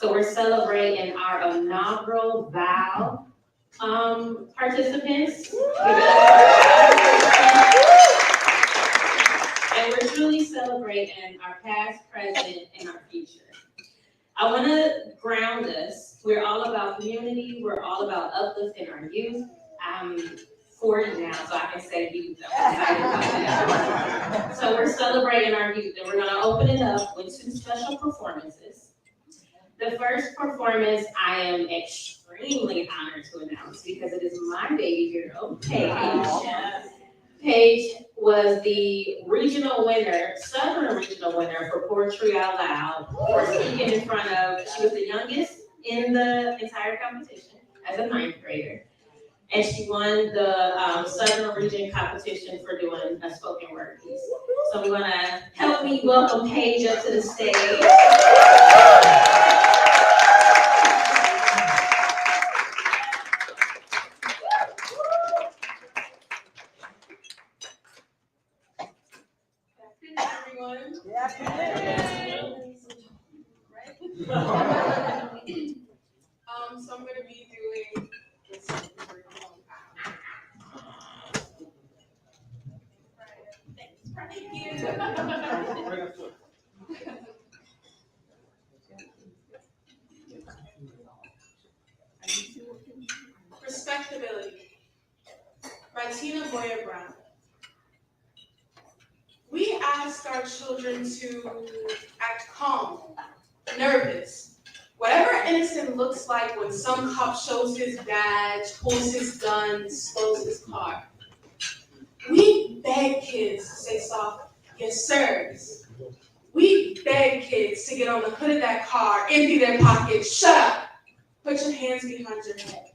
So we're celebrating our inaugural vow participants. And we're truly celebrating our past, present, and our future. I want to ground us. We're all about community. We're all about uplifting our youth. I'm 40 now, so I can say youth. I'm excited about that. So we're celebrating our youth, and we're going to open it up with 2 special performances. The first performance I am extremely honored to announce because it is my baby girl, Paige. Paige was the regional winner, Southern regional winner for Poetry Out Loud, for speaking in front of, she was the youngest in the entire competition as a 9th grader. And she won the Southern region competition for doing a spoken word piece. So we want to help me welcome Paige up to the stage. So I'm going to be doing this. Thank you. Respectability by Tina Boyer Brown. We ask our children to act calm, nervous, whatever innocent looks like when some cop shows his badge, pulls his gun, slows his car. We beg kids to say soft, yes sirs. We beg kids to get on the hood of that car, empty their pockets, shut up, put your hands behind your head.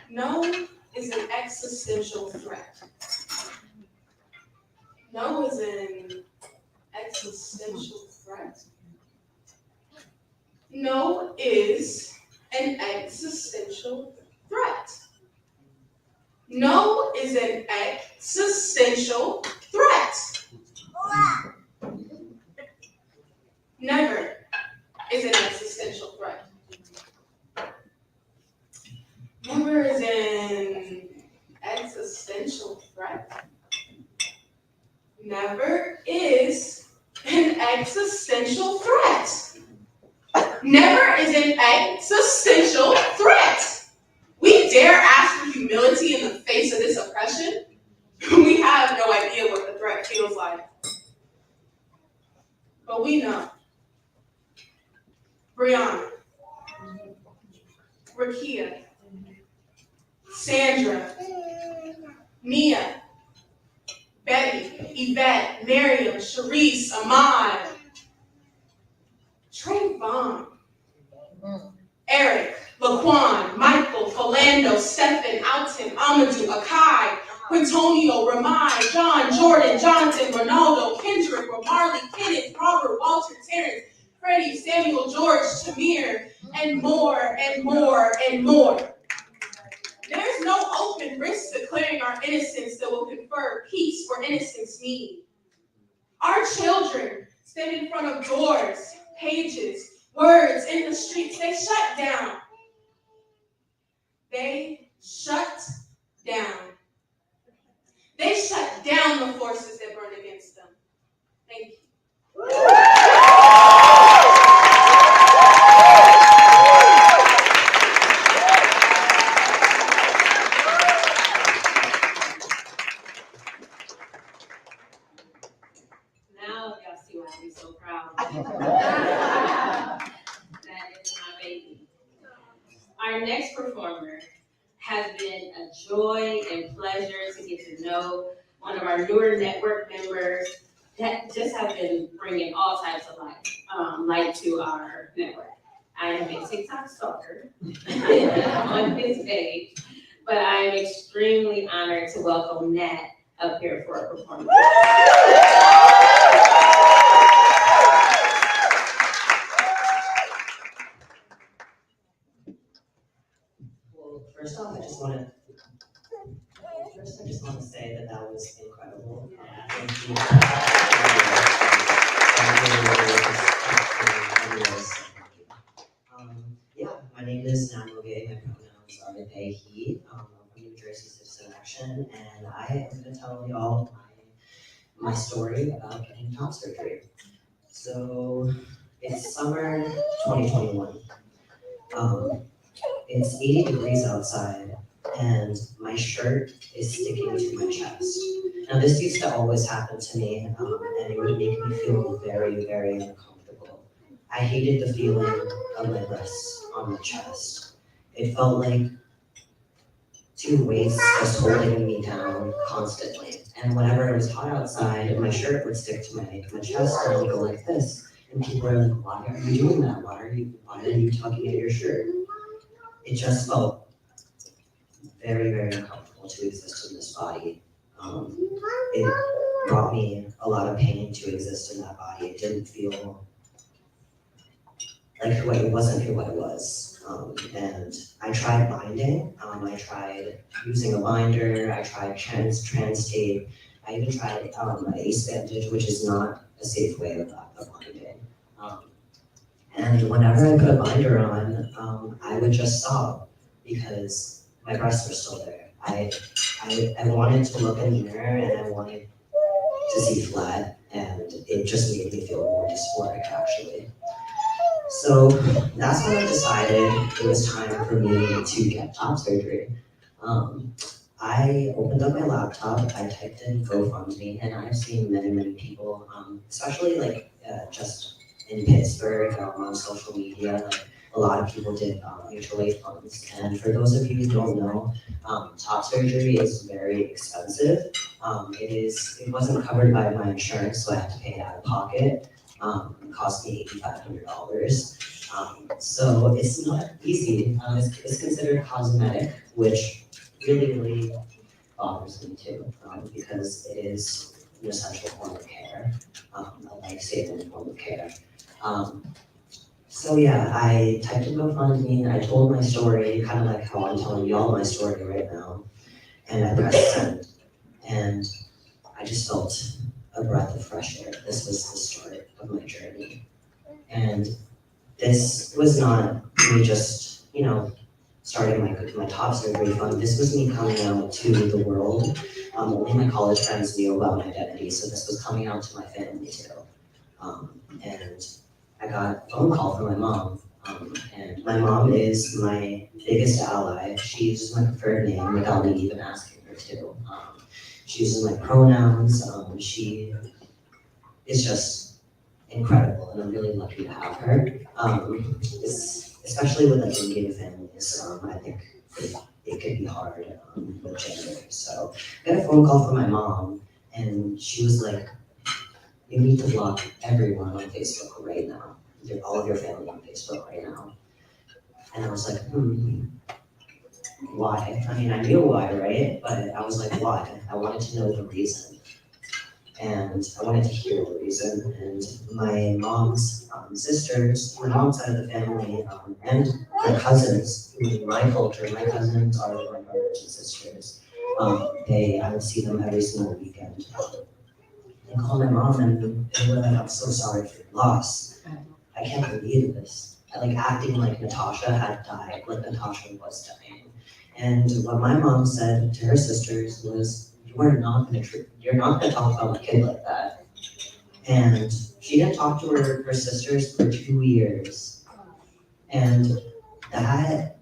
No is an existential threat. No is an existential threat. No is an existential threat. No is an existential threat. Never is an existential threat. Never is an existential threat. Never is an existential threat. Never is an existential threat. We dare ask for humility in the face of this oppression? We have no idea what the threat feels like. But we know. Brianna, Rakia, Sandra, Mia, Betty, Yvette, Miriam, Sharice, Ahmad, Trayvon, Eric, Laquan, Michael, Philando, Stephen, Alton, Amadou, Akai, Quintonio, Ramai, John, Jordan, Jonathan, Ronaldo, Kendrick, Ramarley, Kenneth, Robert, Walter, Terrence, Freddie, Samuel, George, Tamir, and more, and more, and more. There's no open risk declaring our innocence that will confer peace where innocence need. Our children stand in front of doors, pages, words in the streets. They shut down. They shut down. They shut down the forces that burn against them. Thank you. Now y'all see why I'm so proud. That is my baby. Our next performer has been a joy and pleasure to get to know, one of our newer network members that just have been bringing all types of light to our network. I am a TikTok stalker on his page, but I am extremely honored to welcome Nat up here for a performance. Well, first off, I just want to say that was incredible. Thank you. pronouns are they, he. I'm from New Jersey Citizen Action, and I am going to tell y'all my story about getting top surgery. So it's summer 2021. It's 80 degrees outside, and my shirt is sticking to my chest. Now, this used to always happen to me, and it would make me feel very, very uncomfortable. I hated the feeling of my breasts on my chest. It felt like two weights just holding me down constantly. And whenever it was hot outside, my shirt would stick to my chest, and I would go like this. And people were like, "Why are you doing that? Why are you tugging at your shirt?" It just felt very, very uncomfortable to exist in this body. It brought me a lot of pain to exist in that body. It didn't feel like who it wasn't who I was. And I tried binding. I tried using a binder. I tried trans tape. I even tried ace bandage, which is not a safe way of binding. And whenever I put a binder on, I would just sob because my breasts were still there. I wanted to look in the mirror and I wanted to see flat, and it just made me feel more dysphoric actually. So that's when I decided it was time for me to get top surgery. I opened up my laptop, I typed in GoFundMe, and I've seen many, many people, especially just in Pittsburgh, on social media, like a lot of people did mutual aid funds. And for those of you who don't know, top surgery is very expensive. It wasn't covered by my insurance, so I had to pay it out of pocket. It cost me $8,500. So it's not easy. It's considered cosmetic, which really bothers me too, because it is an essential form of care, a life-saving form of care. So yeah, I typed in GoFundMe, I told my story, kind of like how I'm telling y'all my story right now, and I pressed send, and I just felt a breath of fresh air. This was the start of my journey. And this was not me just, starting my top surgery fund. This was me coming out to the world. Only my college friends knew about my identity, so this was coming out to my family too. And I got a phone call from my mom, and my mom is my biggest ally. She uses my preferred name without me even asking her to. She uses my pronouns. She is just incredible, and I'm really lucky to have her. Especially with Indian families, I think it could be hard with gender. So I got a phone call from my mom, and she was like, "You need to block everyone on Facebook right now. All of your family on Facebook right now." And I was like, why? I mean, I knew why, right? But I was like, why? I wanted to know the reason. And I wanted to hear the reason. And my mom's sisters, my mom's side of the family, and my cousins, who in my culture, my cousins are my brothers and sisters. I would see them every single weekend. I called my mom and they were like, "I'm so sorry for your loss. I can't believe this." Acting like Natasha had died, like Natasha was dying. And what my mom said to her sisters was, you're not gonna talk about my kid like that. And she didn't talk to her sisters for 2 years. And that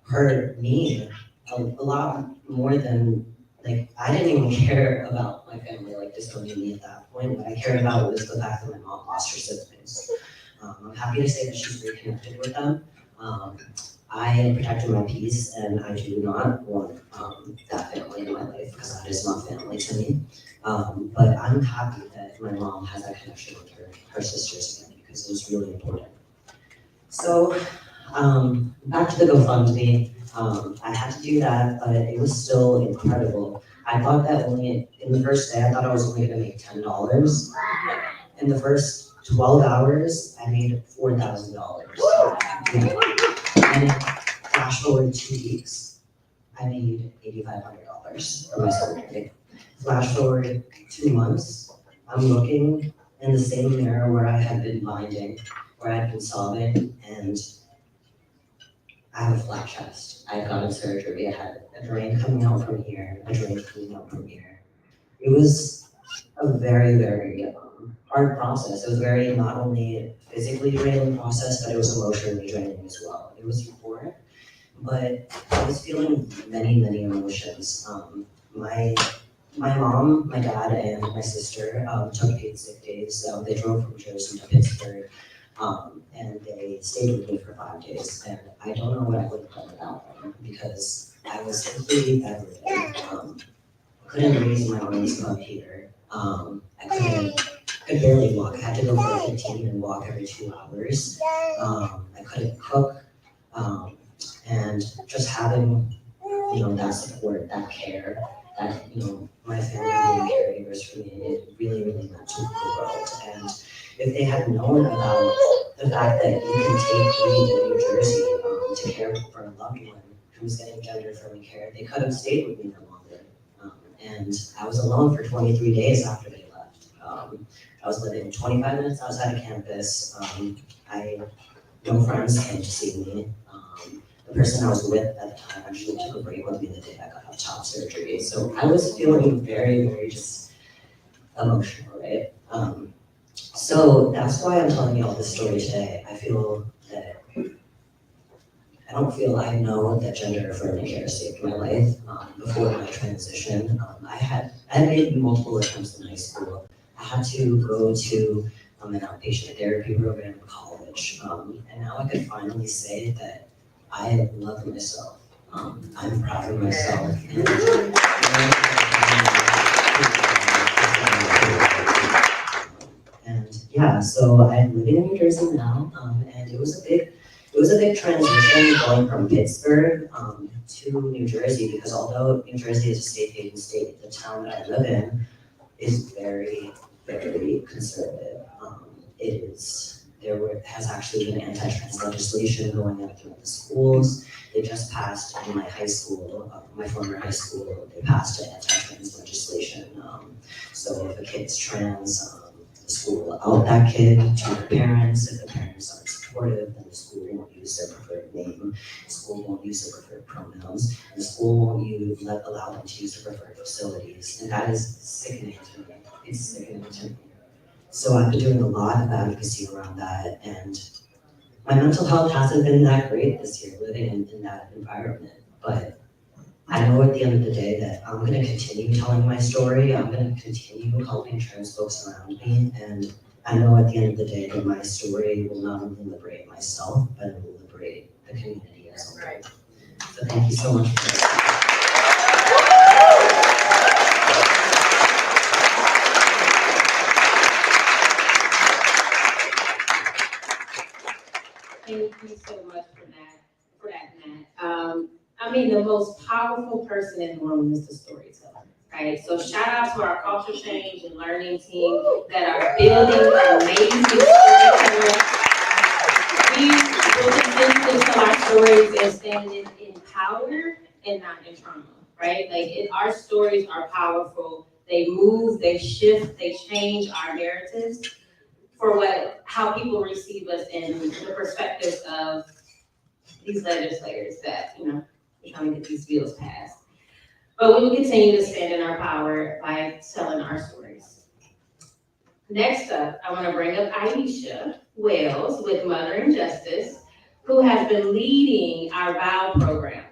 hurt me a lot more than, I didn't even care about my family, disowning me at that point. What I cared about was the fact that my mom lost her siblings. I'm happy to say that she's reconnected with them. I am protecting my peace, and I do not want that family in my life because that is not family to me. But I'm happy that my mom has that connection with her sisters again because it was really important. So back to the GoFundMe. I had to do that, but it was still incredible. I thought that in the first day, I thought I was only gonna make $10. In the first 12 hours, I made $4,000. And flash forward 2 weeks, I made $8,500 for my surgery. Flash forward 2 months, I'm looking in the same mirror where I had been binding, where I had been sobbing, and I have a flat chest. I had gotten surgery. I had a drain coming out from here, a drain coming out from here. It was a very, very hard process. It was very not only physically draining process, but it was emotionally draining as well. It was euphoric, but I was feeling many, many emotions. My mom, my dad, and my sister took paid sick days. They drove from Jersey to Pittsburgh, and they stayed with me for 5 days. And I don't know what I would have done without them because I was completely bedridden. Couldn't raise my arms above here. I could barely walk. I had to go for a 15-minute walk every 2 hours. I couldn't cook, and just having that support, that care, that my family being caregivers for me, it really, really meant to the world. And if they had known about the fact that you can take leave in New Jersey to care for a loved one who's getting gender affirming care, they could have stayed with me for longer. And I was alone for 23 days after they left. I was living 25 minutes outside of campus. No friends came to see me. The person I was with at the time actually took a break with me the day I got out of top surgery. So I was feeling very, very just emotional, right? So that's why I'm telling you all this story today. I feel that I know that gender affirming care saved my life. Before my transition, I had made multiple attempts in high school. I had to go to an outpatient therapy program in college, and now I could finally say that I love myself. I'm proud of myself. And yeah, so I'm living in New Jersey now, and it was a big transition going from Pittsburgh to New Jersey, because although New Jersey is a state-haven state, the town that I live in is very, very conservative. Has actually been anti-trans legislation going out throughout the schools. They just passed in my high school, my former high school, they passed an anti-trans legislation. So if a kid's trans, the school will out that kid to their parents. If the parents aren't supportive, then the school won't use their preferred name. The school won't use their preferred pronouns. And the school won't allow them to use their preferred facilities. And that is sickening to me. It's sickening to me. So I've been doing a lot of advocacy around that, and my mental health hasn't been that great this year living in that environment. But I know at the end of the day that I'm going to continue telling my story. I'm going to continue helping trans folks around me, and I know at the end of the day that my story will not only liberate myself, but it will liberate the community as a whole. So thank you so much for listening. Thank you so much for that, Matt. I mean, the most powerful person in the room is the storyteller, right? So shout out to our culture change and learning team that are building amazing storytellers. We really think to tell our stories and stand in power and not in trauma, right? Our stories are powerful. They move, they shift, they change our narratives for how people receive us in the perspectives of these legislators that, we're trying to get these bills passed. But we will continue to stand in our power by telling our stories. Next up, I want to bring up Aisha Wells with Mother and Justice, who has been leading our VOW program.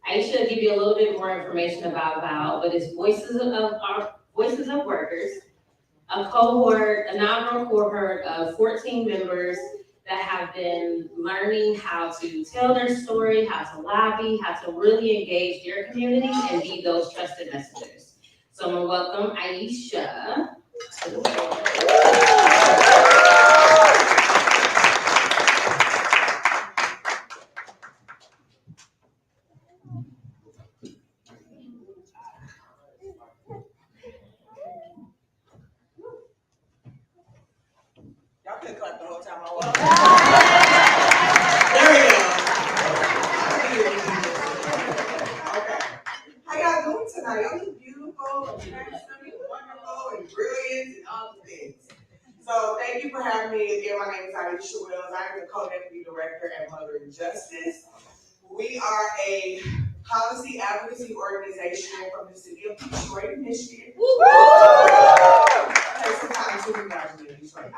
Aisha will give you a little bit more information about VOW, but it's Voices of Workers, a inaugural cohort of 14 members that have been learning how to tell their story, how to lobby, how to really engage their community and be those trusted messengers. So I'm gonna welcome Aisha to the floor. Y'all could clap the whole time I was. There we go. Okay. How y'all doing tonight? Y'all look beautiful and handsome and wonderful and brilliant and all the things. So thank you for having me. Again, my name is Aisha Wells. I am the co-deputy director at Mother and Justice. We are a policy advocacy organization from the city of Detroit, Michigan. Take some time to congratulate Detroit.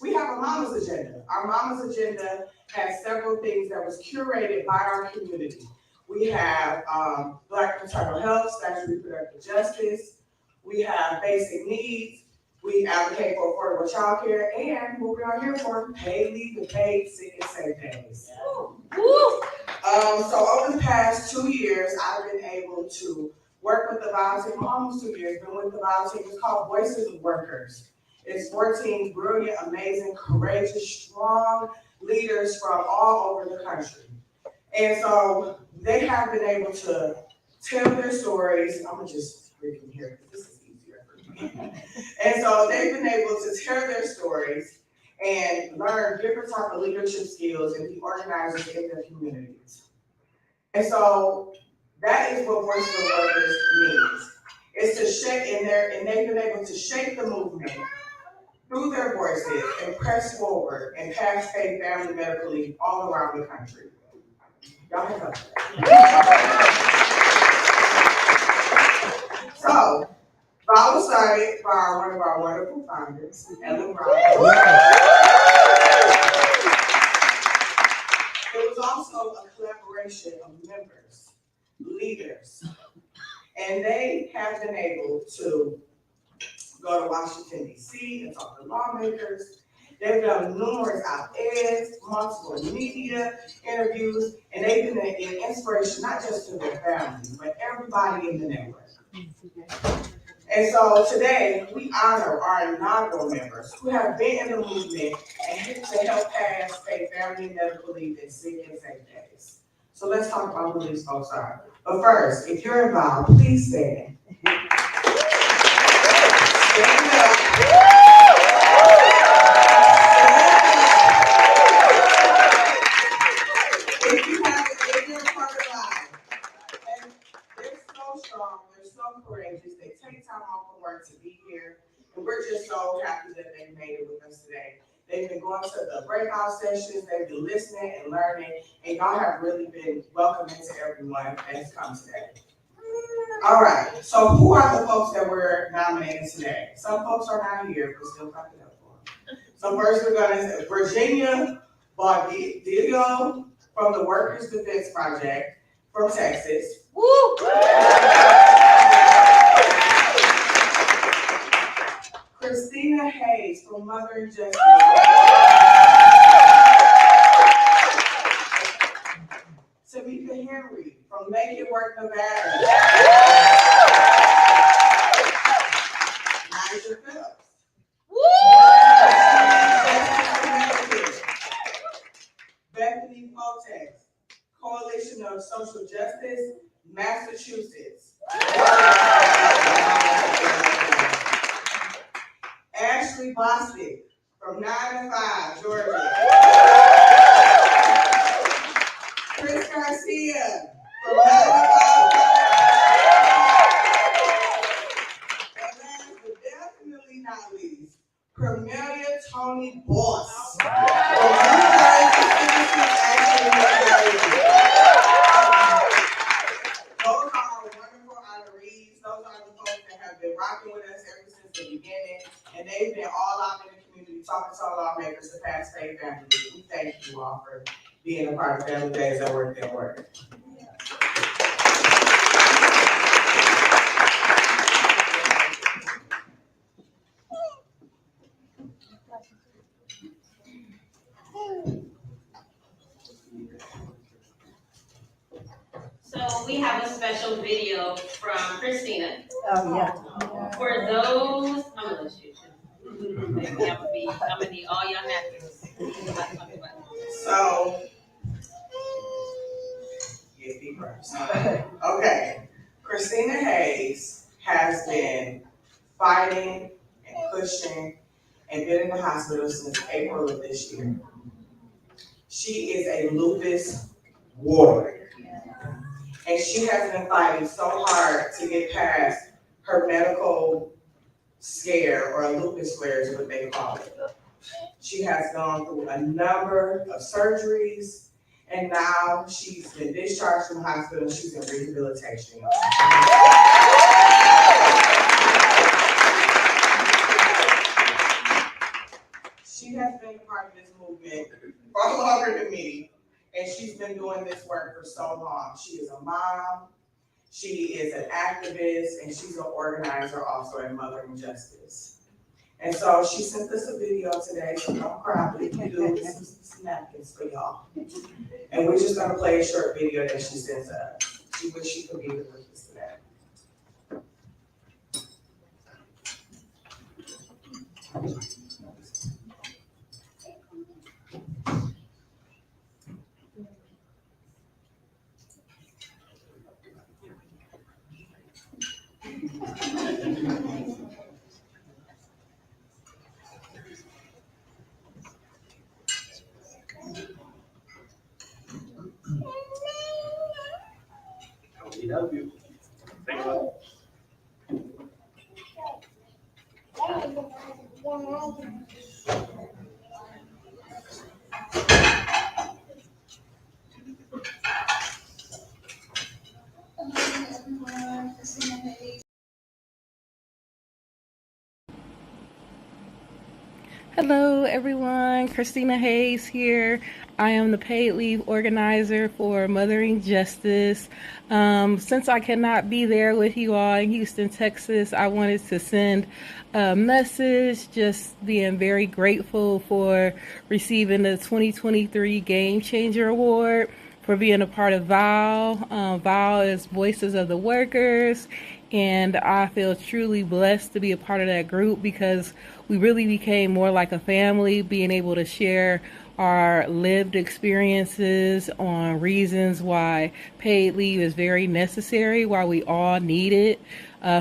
We have a mama's agenda. Our mama's agenda has several things that was curated by our community. We have Black maternal health, statutory reproductive justice. We have basic needs. We advocate for affordable child care, and what we are here for, paid leave and paid sick and safe days. So over the past 2 years, I've been able to work with the volunteer, almost 2 years, been with the volunteer. It's called Voices of Workers. It's 14 brilliant, amazing, courageous, strong leaders from all over the country. And so they have been able to tell their stories. I'm gonna just freaking hear because this is easier for me. And so they've been able to tell their stories and learn different type of leadership skills and be organizers in their communities. And so that is what Voices of Workers means. It's to shape, and they've been able to shape the movement through their voices and press forward and pass paid family medical leave all around the country. Y'all have helped. So, VOW was started by one of our wonderful founders, Ellen Brown. It was also a collaboration of members, leaders, and they have been able to go to Washington, D.C. and talk to lawmakers. They've done numerous op-eds, multiple media interviews, and they've been an inspiration not just to their families, but everybody in the network. And so today, we honor our inaugural members who have been in the movement and to help pass paid family medical leave and sick and safe days. So let's talk about who these folks are. But first, if you're involved, please stand. Stand up. If you're a part of life, and they're so strong, they're so courageous, they take time off of work to be here, and we're just so happy that they made it with us today. They've been going to the breakout sessions, they've been listening and learning, and y'all have really been welcoming to everyone that's come today. All right, so who are the folks that we're nominating today? Some folks are not here, but still clap it up for them. So first we're gonna say Virginia Baudillo from the Workers Defense Project from Texas. Woo! Christina Hayes from Mother and Justice. Tamika Henry from Make It Work Nevada. Nigel Phillips. Bethany Fotex, Coalition of Social Justice, Massachusetts. Ashley Bostic from 9 to 5, Georgia. Chris Garcia from 9 to 5. And last but definitely not least, Cornelia Tony Boss. Those are our wonderful honorees. Those are the folks that have been rocking with us ever since the beginning, and they've been all out in the community talking to our lawmakers to pass paid family leave. We thank you all for being a part of Family Days at Work at Work. So we have a special video from Christina. Oh, yeah. For those, I'm gonna let you. I'm gonna need all your napkins. So, get deep breaths. Okay, Christina Hayes has been fighting and pushing and been in the hospital since April of this year. She is a lupus warrior. And she has been fighting so hard to get past her medical scare, or a lupus flare is what they call it. She has gone through a number of surgeries, and now she's been discharged from the hospital. She's in rehabilitation. She has been a part of this movement far longer than me, and she's been doing this work for so long. She is a mom, she is an activist, and she's an organizer also in Mothering Justice. And so she sent us a video today, so don't cry, but if you do, some napkins for y'all. And we're just gonna play a short video that she sent us. She wish she could be with us today. We love you. Think about it. Hello, everyone. Christina Hayes here. I am the paid leave organizer for Mothering Justice. Since I cannot be there with you all in Houston, Texas, I wanted to send a message just being very grateful for receiving the 2023 GameChanger Award, for being a part of VOW. VOW is Voices of the Workers, and I feel truly blessed to be a part of that group because we really became more like a family, being able to share our lived experiences on reasons why paid leave is very necessary, why we all need it.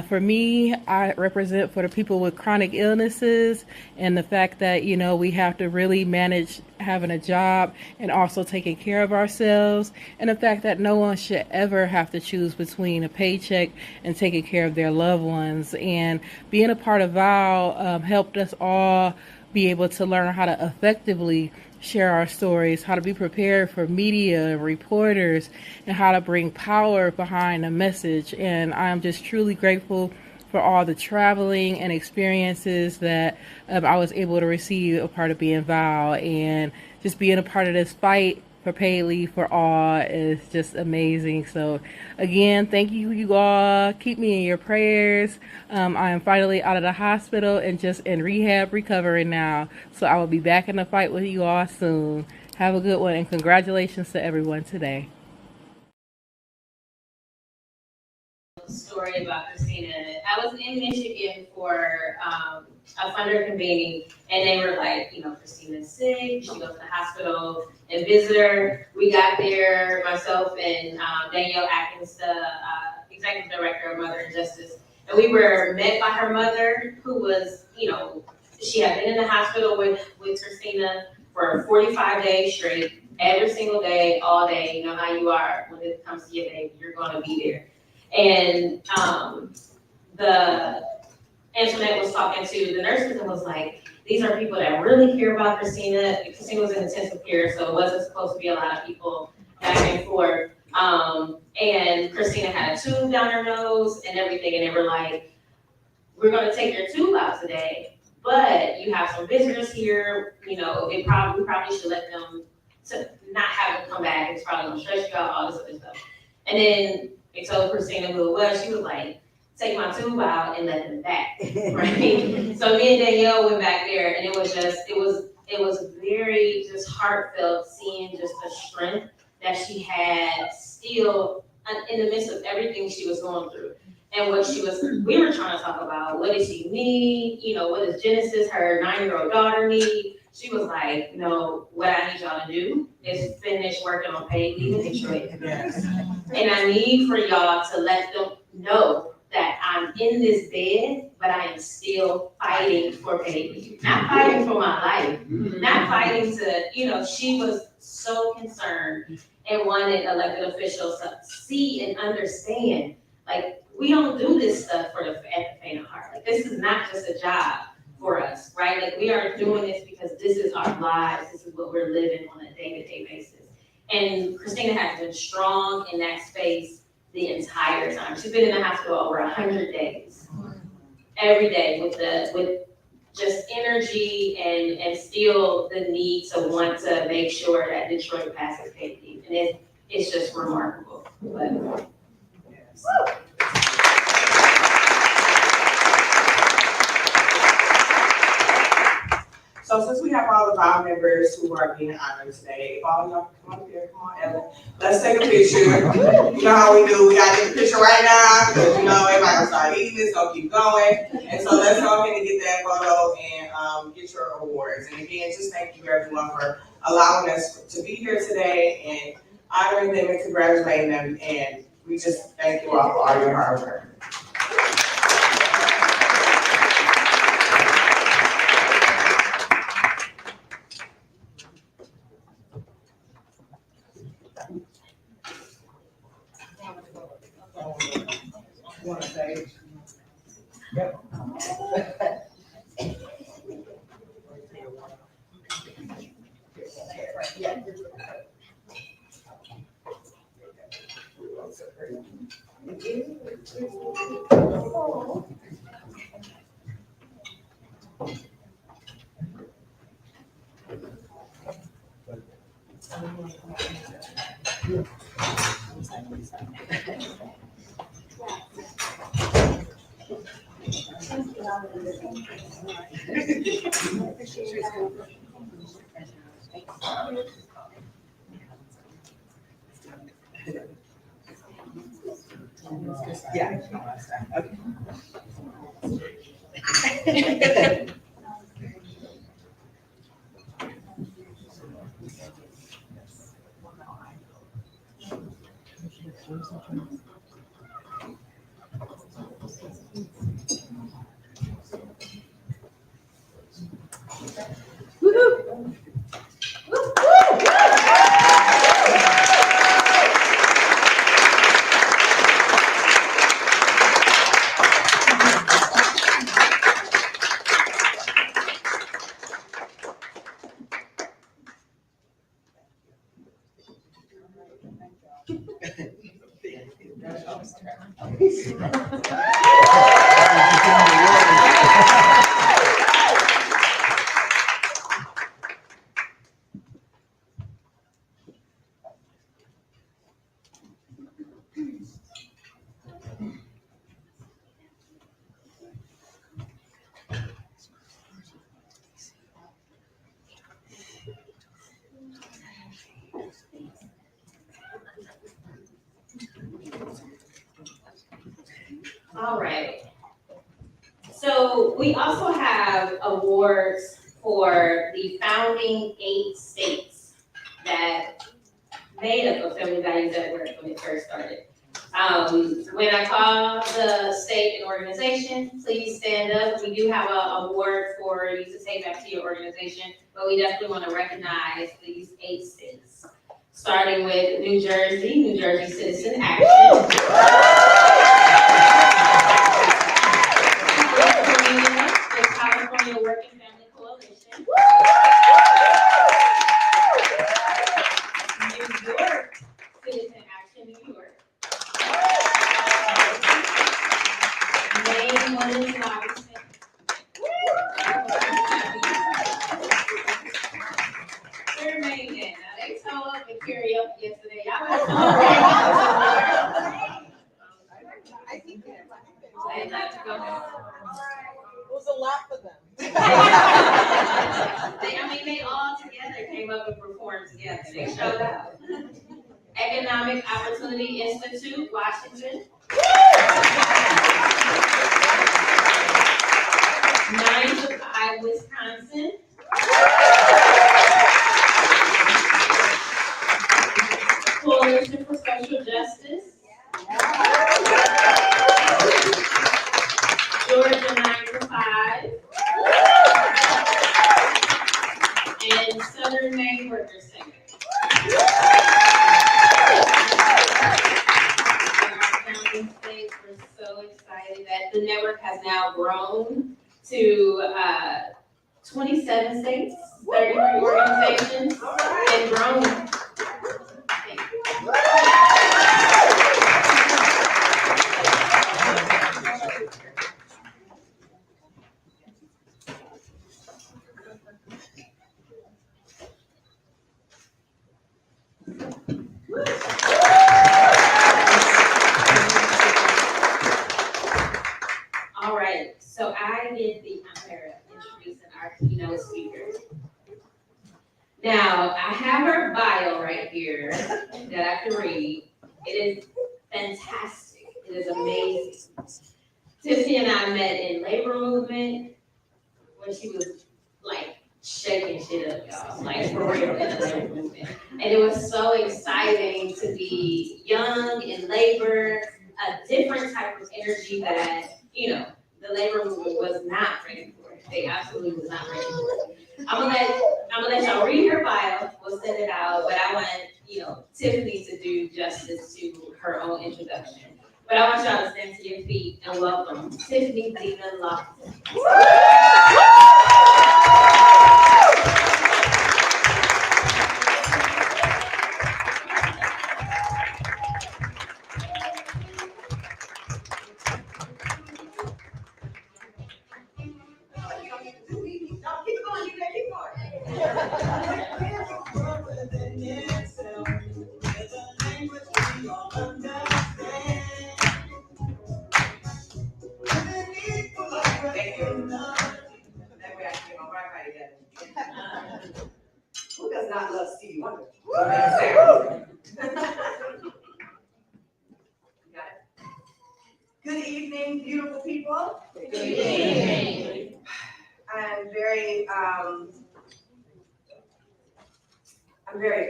For me, I represent for the people with chronic illnesses and the fact that, you know, we have to really manage having a job and also taking care of ourselves, and the fact that no one should ever have to choose between a paycheck and taking care of their loved ones. And being a part of VOW helped us all be able to learn how to effectively share our stories, how to be prepared for media, reporters, and how to bring power behind a message. And I'm just truly grateful for all the traveling and experiences that I was able to receive a part of being VOW, and just being a part of this fight for paid leave for all is just amazing. So again, thank you all. Keep me in your prayers. I am finally out of the hospital and just in rehab recovering now. So I will be back in the fight with you all soon. Have a good one, and congratulations to everyone today. Story about Christina. I was in Michigan for a funder convening, and they were like, you know, Christina's sick, she goes to the hospital and visit her. We got there, myself and Danielle Atkins, the executive director of Mothering Justice, and we were met by her mother, who was, you know, she had been in the hospital with Christina for 45 days straight, every single day, all day. You know how you are when it comes to your baby, you're gonna be there. And the Antoinette was talking to the nurses and was like, these are people that really care about Christina. Christina was in intensive care, so it wasn't supposed to be a lot of people back and forth. And Christina had a tube down her nose and everything, and they were like, we're gonna take your tube out today, but you have some visitors here, you know, we probably should let them, to not have them come back, it's probably gonna stress you out, all this other stuff. And then they told Christina who it was, she was like, take my tube out and let them back, right? So me and Danielle went back there, and it was very just heartfelt seeing just the strength that she had still in the midst of everything she was going through. And we were trying to talk about, what does she need? You know, what does Genesis, her 9-year-old daughter, need? She was like, you know, what I need y'all to do is finish working on paid leave in Detroit. Yes. And I need for y'all to let them know that I'm in this bed, but I am still fighting for paid leave. Not fighting for my life, not fighting to, you know, she was so concerned and wanted elected officials to see and understand, like, we don't do this stuff at the faint of heart. Like, this is not just a job for us, right? Like, we are doing this because this is our lives, this is what we're living on a day-to-day basis. And Christina has been strong in that space the entire time. She's been in the hospital over 100 days, every day, with just energy and still the need to want to make sure that Detroit passes KP. And it's just remarkable. But, So since we have all the VOW members who are being honored today, if all y'all come up here, come on, Ellen, let's take a picture. You know how we do, we gotta get a picture right now, because you know, everybody gonna start eating, it's gonna keep going. And so let's go ahead and get that photo and get your awards. And again, just thank you everyone for allowing us to be here today and honoring them and congratulating them. And we just thank you all for all your hard work. Yeah. Okay. all right. So we also have awards for the founding 8 states that made up of Family Values at Work when it first started. When I call the state an organization, please stand up. We do have an award for you to take back to your organization, but we definitely want to recognize these 8 states. Starting with New Jersey Citizen Action. The California Working Family Coalition. New York Citizen Action, New York. Maine Women's Lobby Center. Where Maine at? Now they tore up and carry up yesterday. Y'all better It was a lot for them. They all together came up and performed together. They showed up. Economic Opportunity Institute, Washington. 9 to 5, Wisconsin. Coalition for Social Justice. Georgia 9 to 5. And Southern Maine Workers Center. Our founding states, we're so excited that the network has now grown to 27 states, 33 organizations, and growing. All right, so I get the honor of introducing our keynote speaker. Now, I have her bio right here that I can read. It is fantastic. It is amazing. Tiffany and I met in labor movement when she was like shaking shit up, y'all. Like for real in the labor movement. And it was so exciting to be young in labor, a different type of energy that, the labor movement was not ready for. They absolutely was not ready for it. I'm gonna let y'all read her bio. We'll send it out, but I want, Tiffany to do justice to her own introduction. But I want y'all to stand to your feet and welcome Tiffany Dina Lofton. Who does not love Stevie Wonder? Good evening, beautiful people. Good evening. I'm very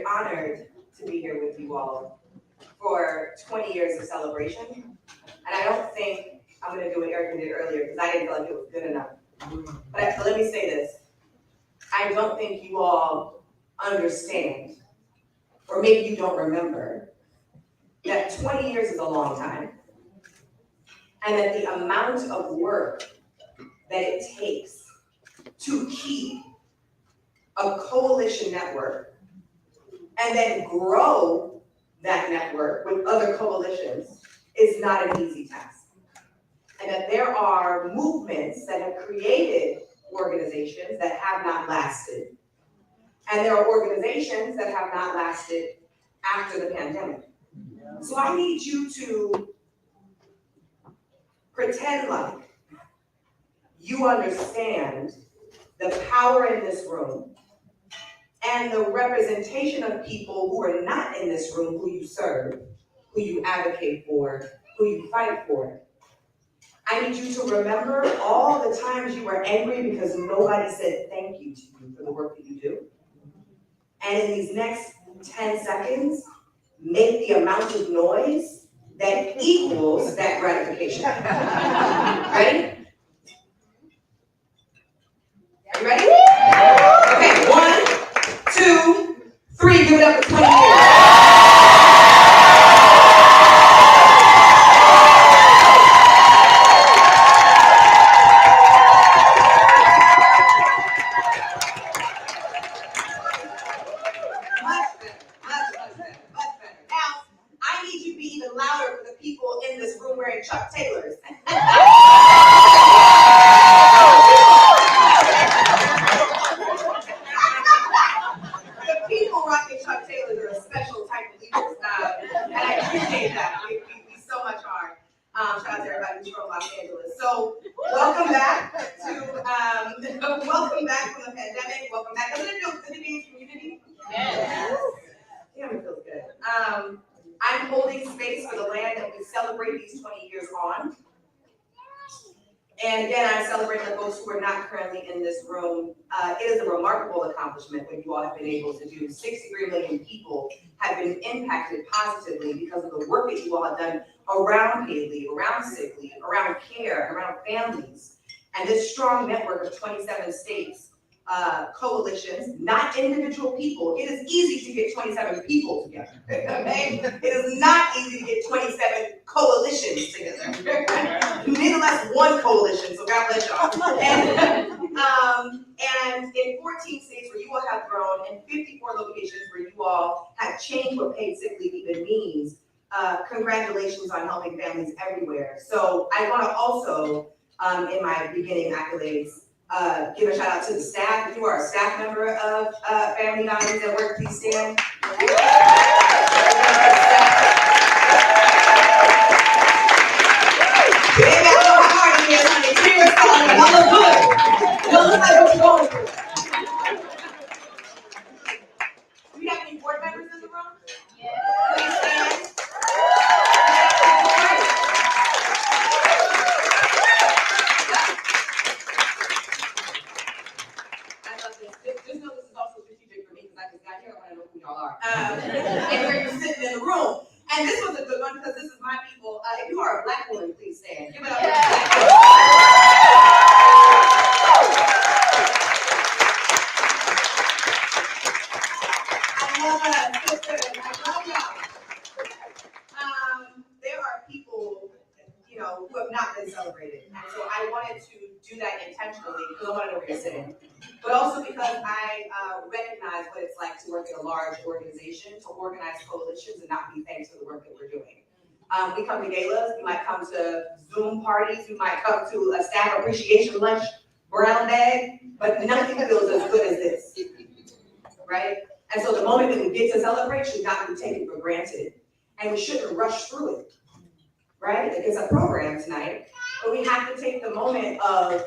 honored to be here with you all for 20 years of celebration. And I don't think I'm going to do what Erica did earlier because I didn't feel like it was good enough. But let me say this. I don't think you all understand, or maybe you don't remember, that 20 years is a long time. And that the amount of work that it takes to keep a coalition network and then grow that network with other coalitions is not an easy task. And that there are movements that have created organizations that have not lasted. And there are organizations that have not lasted after the pandemic. So I need you to pretend like you understand the power in this room and the representation of people who are not in this room, who you serve, who you advocate for, who you fight for. I need you to remember all the times you were angry because nobody said thank you to you for the work that you do. And in these next 10 seconds, make the amount of noise that equals that gratification. Ready? Are you ready? Okay, 1, 2, 3, give it up for 20 years. Chuck Taylors. The people rocking Chuck Taylors are a special type of leaders, and I appreciate that. We so much are. Shout out to everybody who's from Los Angeles. So welcome back from the pandemic. Welcome back. Doesn't it feel good to be in community? Yes. Damn, it feels good. I'm holding space for the land that we celebrate these 20 years on. And again, I'm celebrating the folks who are not currently in this room. It is a remarkable accomplishment what you all have been able to do. 63 million people have been impacted positively because of the work that you all have done around paid leave, around sick leave, around care, around families. And this strong network of 27 states, coalitions, not individual people. It is easy to get 27 people together, okay? It is not easy to get 27 coalitions together. Nevertheless, one coalition, so God let y'all. And in 14 states where you all have grown, and 54 locations where you all have changed what paid sick leave even means, congratulations on helping families everywhere. So I want to also, in my beginning accolades, give a shout out to the staff. If you are a staff member of Family Values at Work, please stand. They got so hard in here, honey. Tears falling. Y'all look good. Y'all look like what you're going through. Do we have any board members in the room? Yes. Please stand. I love this. Just know this is also strategic for me because I just got here. I want to know who y'all are. And where you're sitting in the room. And this was a good one because this is my people. If you are a Black woman, please stand. Give it up for Black women. I love us, sisters. I love y'all. There are people, who have not been celebrated. And so I wanted to do that intentionally because I want to know where you're sitting. But also because I recognize what it's like to work in a large organization, to organize coalitions and not be thanked for the work that we're doing. We come to galas, we might come to Zoom parties, we might come to a staff appreciation lunch, brown bag, but nothing feels as good as this, right? And so the moment that we get to celebrate should not be taken for granted, and we shouldn't rush through it, right? It's a program tonight, but we have to take the moment of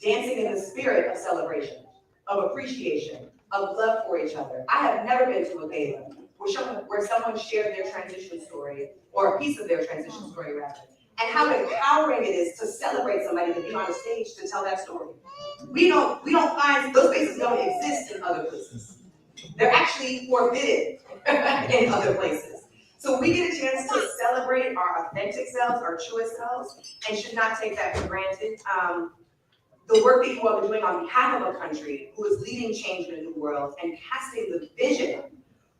dancing in the spirit of celebration, of appreciation, of love for each other. I have never been to a gala where someone shared their transition story, or a piece of their transition story rather, and how empowering it is to celebrate somebody to be on a stage to tell that story. We don't find, those spaces don't exist in other places. They're actually forbidden in other places. So we get a chance to celebrate our authentic selves, our truest selves, and should not take that for granted. The work that you all are doing on behalf of a country who is leading change in a new world and casting the vision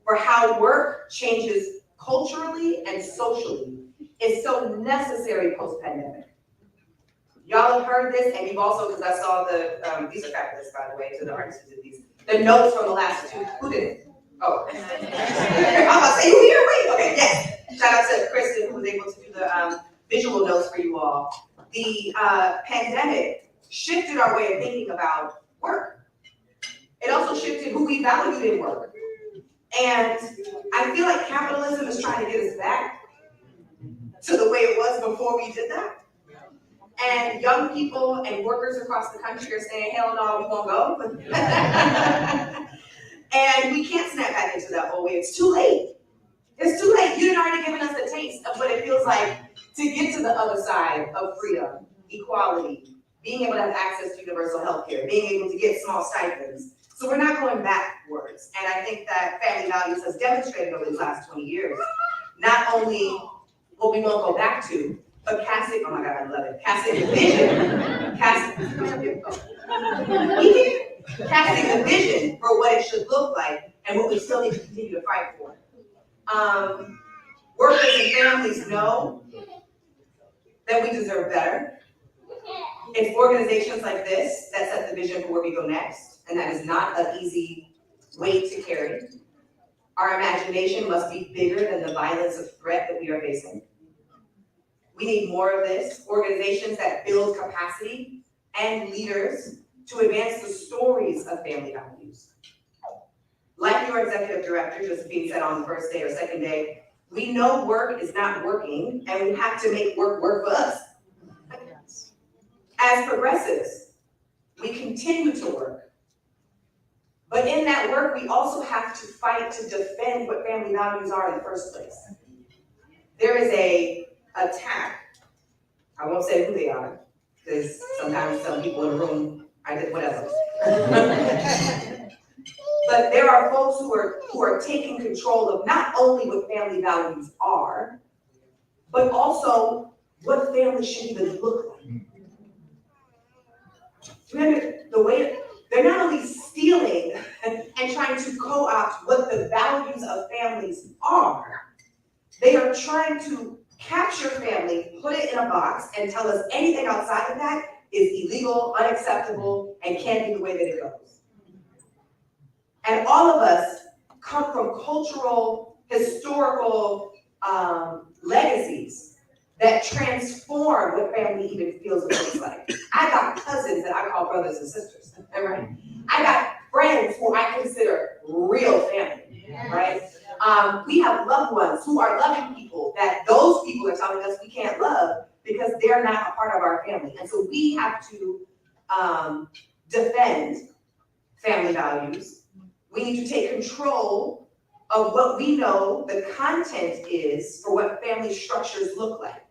for how work changes culturally and socially is so necessary post-pandemic. Y'all have heard this, and you've also, because I saw the, these are fabulous, by the way, to the artists who did these, the notes from the last two. Who did it? Oh. I'm about to say, who here? Wait, okay, yes. Shout out to Kristen, who was able to do the visual notes for you all. The pandemic shifted our way of thinking about work. It also shifted who we valued in work. And I feel like capitalism is trying to get us back to the way it was before we did that. And young people and workers across the country are saying, hell no, we won't go. And we can't snap back into that old way. It's too late. It's too late. You've already given us a taste of what it feels like to get to the other side of freedom, equality, being able to have access to universal health care, being able to get small stipends. So we're not going backwards. And I think that Family Values has demonstrated over these last 20 years, not only what we won't go back to, but casting, oh my God, I love it, casting the vision, casting the vision for what it should look like and what we still need to continue to fight for. Workers and families know that we deserve better. It's organizations like this that set the vision for where we go next, and that is not an easy weight to carry. Our imagination must be bigger than the violence of threat that we are facing. We need more of this, organizations that build capacity and leaders to advance the stories of family values. Like your executive director, Josephine, said on the first day or second day, we know work is not working, and we have to make work work for us. As progressives, we continue to work. But in that work, we also have to fight to defend what family values are in the first place. There is an attack. I won't say who they are, because sometimes some people in the room, I did whatever. But there are folks who are taking control of not only what family values are, but also what family should even look like. Remember, the way they're not only stealing and trying to co-opt what the values of families are, they are trying to capture family, put it in a box, and tell us anything outside of that is illegal, unacceptable, and can't be the way that it goes. And all of us come from cultural, historical legacies that transform what family even feels and looks like. I got cousins that I call brothers and sisters, right? I got friends who I consider real family, right? We have loved ones who are loving people that those people are telling us we can't love because they're not a part of our family. And so we have to defend family values. We need to take control of what we know the content is for what family structures look like.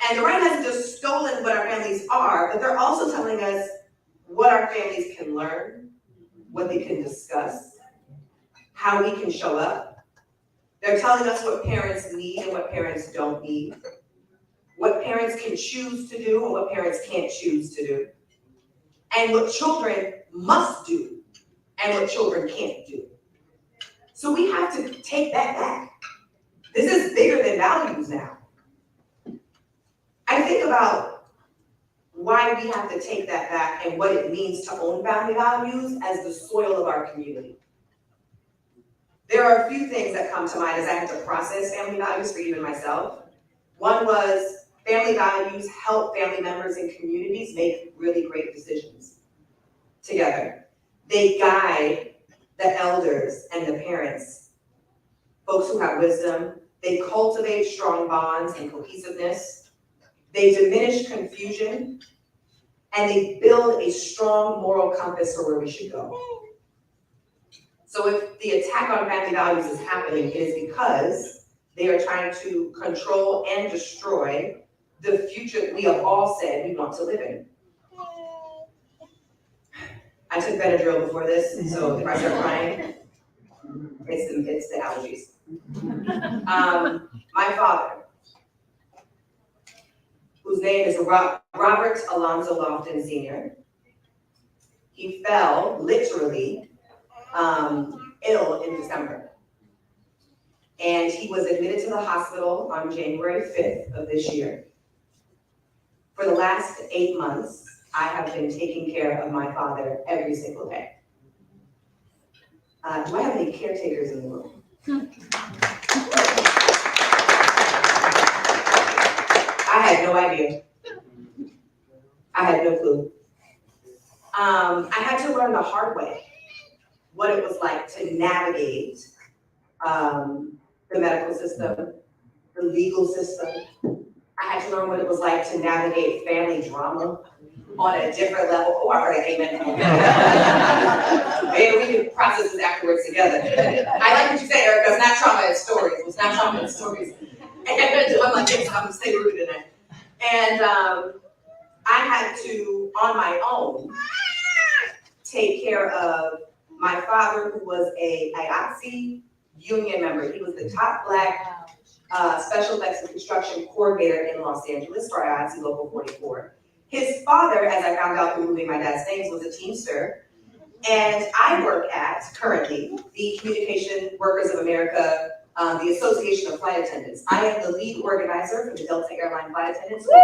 And the right hasn't just stolen what our families are, but they're also telling us what our families can learn, what they can discuss, how we can show up. They're telling us what parents need and what parents don't need, what parents can choose to do and what parents can't choose to do, and what children must do and what children can't do. So we have to take that back. This is bigger than values now. I think about why we have to take that back and what it means to own family values as the soil of our community. There are a few things that come to mind as I had to process family values for even myself. One was family values help family members and communities make really great decisions together. They guide the elders and the parents, folks who have wisdom. They cultivate strong bonds and cohesiveness. They diminish confusion, and they build a strong moral compass for where we should go. So if the attack on family values is happening, it is because they are trying to control and destroy the future we have all said we want to live in. I took Benadryl before this, so if I start crying, it's the allergies. My father, whose name is Robert Alonzo Lofton Sr., he fell literally ill in December. And he was admitted to the hospital on January 5th of this year. For the last 8 months, I have been taking care of my father every single day. Do I have any caretakers in the room? I had no idea. I had no clue. I had to learn the hard way what it was like to navigate the medical system, the legal system. I had to learn what it was like to navigate family drama on a different level. Oh, I heard an amen. Maybe we can process this afterwards together. I like what you said, Erica. It's not trauma, it's stories. It's not trauma, it's stories. And I'm like, yes, I'm gonna stay rooted in that. And I had to, on my own, take care of my father, who was a IATSE union member. He was the top Black special effects and construction coordinator in Los Angeles for IATSE Local 44. His father, as I found out through moving my dad's names, was a Teamster. And I work at, currently, the Communication Workers of America, the Association of Flight Attendants. I am the lead organizer for the Delta Airline Flight Attendants. I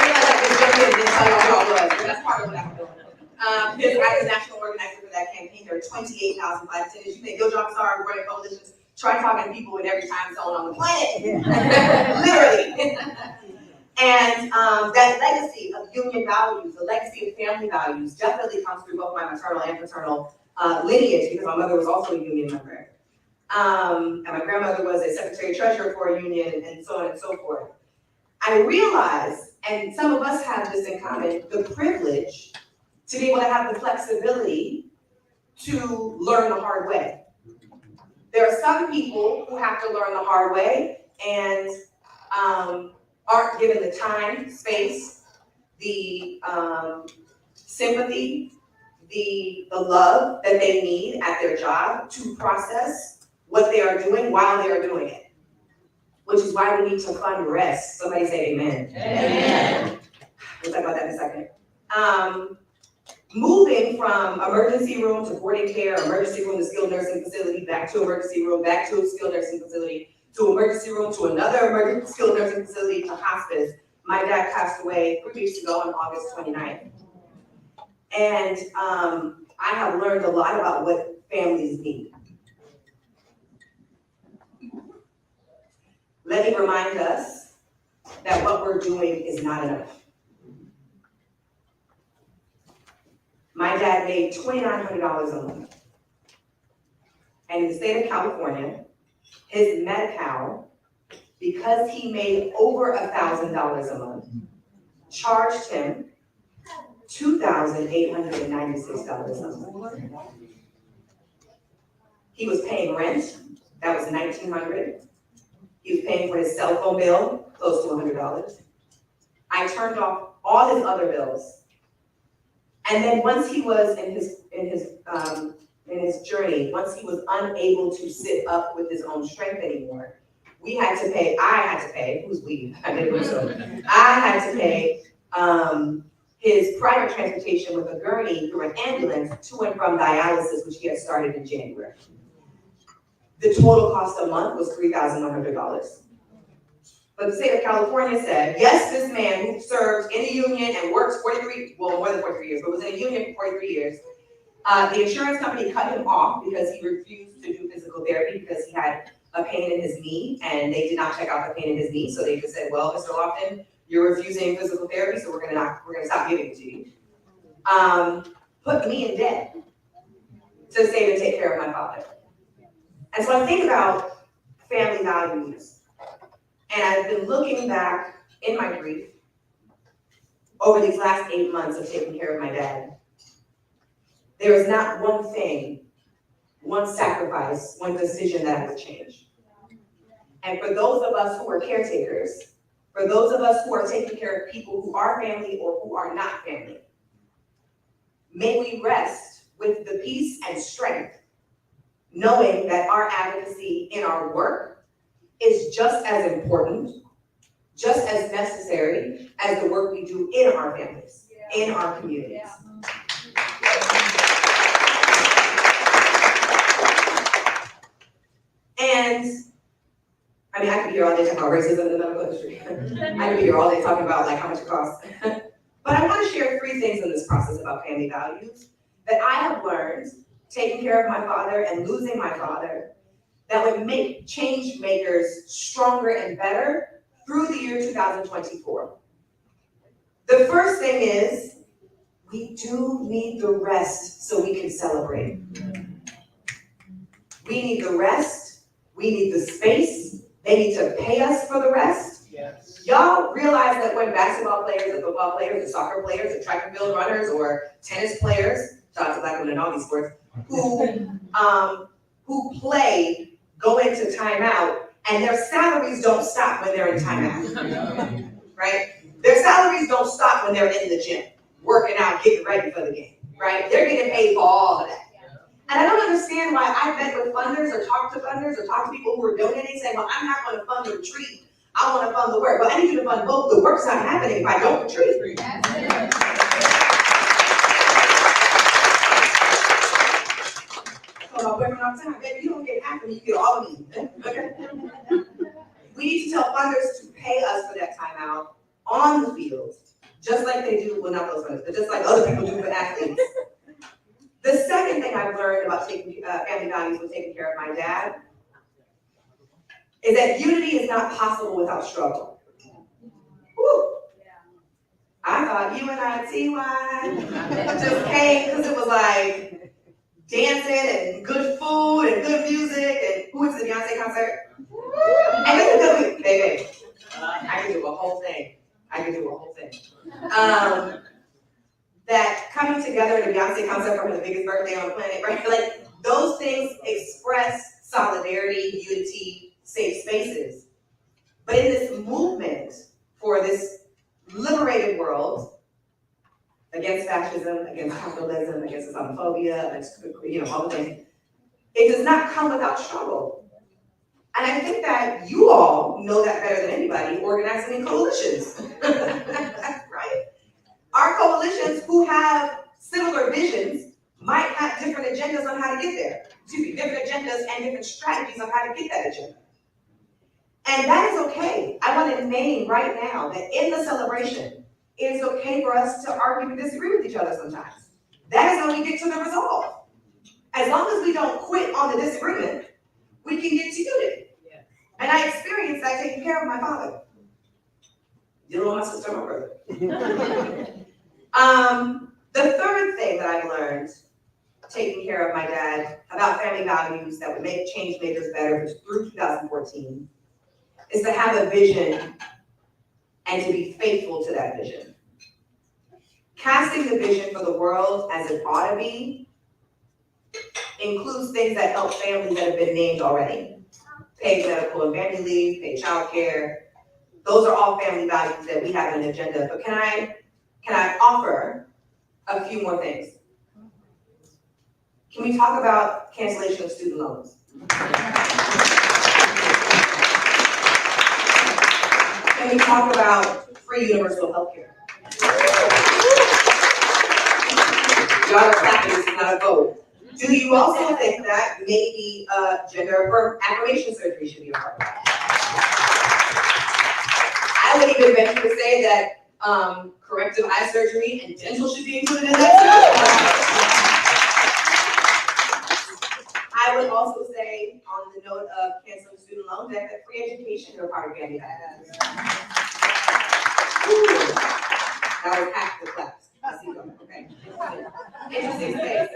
realize I was joking and didn't tell you who I was, but that's part of what I'm doing. I was national organizer for that campaign. There are 28,000 flight attendants. You think your job is hard, running coalitions, try talking to people in every time zone on the planet. Literally. And that legacy of union values, the legacy of family values, definitely comes through both my maternal and paternal lineage, because my mother was also a union member. And my grandmother was a secretary treasurer for a union, and so on and so forth. I realize, and some of us have this in common, the privilege to be able to have the flexibility to learn the hard way. There are some people who have to learn the hard way and aren't given the time, space, the sympathy, the love that they need at their job to process what they are doing while they are doing it. Which is why we need to fund rest. Somebody say amen. Amen. We'll talk about that in a second. moving from emergency room to boarding care, emergency room to skilled nursing facility, back to emergency room, back to a skilled nursing facility, to emergency room, to another emergency skilled nursing facility, to hospice. My dad passed away 3 weeks ago on August 29th. And I have learned a lot about what families need. Let me remind us that what we're doing is not enough. My dad made $2,900 a month. And in the state of California, his Medi-Cal, because he made over $1,000 a month, charged him $2,896 a month. He was paying rent, that was $1,900. He was paying for his cell phone bill, close to $100. I turned off all his other bills. And then once he was in his journey, once he was unable to sit up with his own strength anymore, I had to pay, who's we? I didn't do so. I had to pay his private transportation with a gurney through an ambulance to and from dialysis, which he had started in January. The total cost a month was $3,100. But the state of California said, yes, this man who served in a union and works more than 43 years, but was in a union for 43 years, the insurance company cut him off because he refused to do physical therapy because he had a pain in his knee, and they did not check out the pain in his knee, so they just said, well, Mr. Lofton, you're refusing physical therapy, so we're gonna stop giving it to you. Put me in debt to save and take care of my father. And so I think about family values. And I've been looking back in my grief over these last 8 months of taking care of my dad. There is not one thing, one sacrifice, one decision that I would change. And for those of us who are caretakers, for those of us who are taking care of people who are family or who are not family, may we rest with the peace and strength, knowing that our advocacy in our work is just as important, just as necessary as the work we do in our families, in our communities. And I mean, I could be here all day talking about racism in the medical industry. I could be here all day talking about like how much it costs. But I want to share 3 things in this process about family values that I have learned taking care of my father and losing my father that would make change makers stronger and better through the year 2024. The first thing is, we do need the rest so we can celebrate. We need the rest, we need the space, they need to pay us for the rest. Yes. Y'all realize that when basketball players and football players and soccer players and track and field runners or tennis players, shout out to black women in all these sports, who play go into timeout, and their salaries don't stop when they're in timeout, right? Their salaries don't stop when they're in the gym, working out, getting ready for the game, right? They're getting paid for all of that. And I don't understand why I met with funders or talk to people who are donating, saying, well, I'm not gonna fund the retreat, I wanna fund the work. Well, I need you to fund both. The work's not happening if I don't retreat. My boyfriend all the time, baby, you don't get half of me, you get all of me. Okay? We need to tell funders to pay us for that time out on the field, just like they do, well, not those funders, but just like other people do for athletes. The second thing I've learned about taking family values with taking care of my dad is that unity is not possible without struggle. Woo. I thought UNITY just came because it was like dancing and good food and good music and who went to the Beyonce concert? And it's a good week, baby. I can do a whole thing. That coming together at a Beyonce concert for her biggest birthday on the planet, right? Like those things express solidarity, unity, safe spaces. But in this movement for this liberated world, against fascism, against capitalism, against Islamophobia, against, all the things, it does not come without struggle. And I think that you all know that better than anybody, organizing in coalitions, right? Our coalitions who have similar visions might have different agendas on how to get there. Different agendas and different strategies on how to get that agenda. And that is okay. I want to name right now that in the celebration, it is okay for us to argue and disagree with each other sometimes. That is how we get to the resolve. As long as we don't quit on the disagreement, we can get to unity. Yeah. And I experienced that taking care of my father. Dealing with my sister and my brother. The third thing that I've learned taking care of my dad about family values that would make change makers better through 2014 is to have a vision and to be faithful to that vision. Casting the vision for the world as it ought to be includes things that help families that have been named already. Paid medical and family leave, paid child care. Those are all family values that we have in an agenda. But can I offer a few more things? Can we talk about cancellation of student loans? Can we talk about free universal health care? Y'all are clapping, this is not a vote. Do you also think that maybe gender affirmation surgery should be a part of that? I would even venture to say that corrective eye surgery and dental should be included in that too. I would also say, on the note of canceling student loan debt, that free education is a part of family values. That was half the class. I see them. Okay. Interesting space.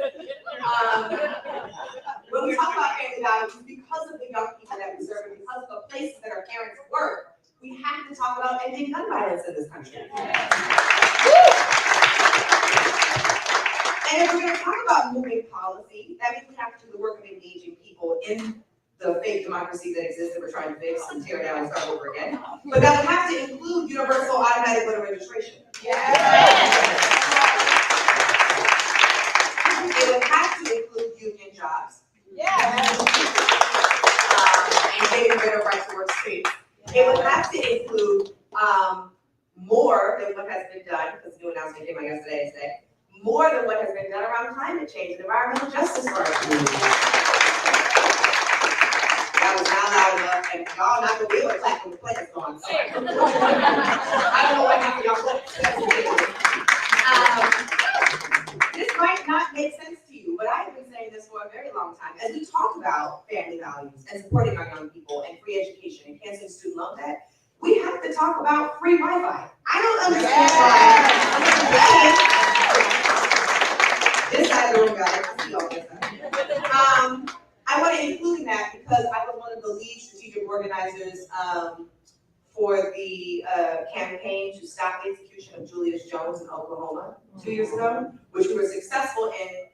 When we talk about family values, because of the young people that we serve and because of the places that our parents work, we have to talk about ending gun violence in this country. And if we're going to talk about moving policy, that means we have to do the work of engaging people in the fake democracy that exists that we're trying to fix and tear down and start over again. But that would have to include universal automatic voter registration. It would have to include union jobs. And getting rid of right to work states. It would have to include more than what has been done, because the new announcement came out yesterday and said, more than what has been done around climate change and environmental justice for our community. That was not loud enough, and y'all not gonna be able to clap when the planet's gone. So I don't know what happened, y'all. This might not make sense to you, but I've been saying this for a very long time. As we talk about family values and supporting our young people and free education and canceling student loan debt, we have to talk about free Wi-Fi. I don't understand why. This side of the room, guys, I see y'all this side. I want to include that because I was one of the lead strategic organizers for the campaign to stop the execution of Julius Jones in Oklahoma 2 years ago, which we were successful in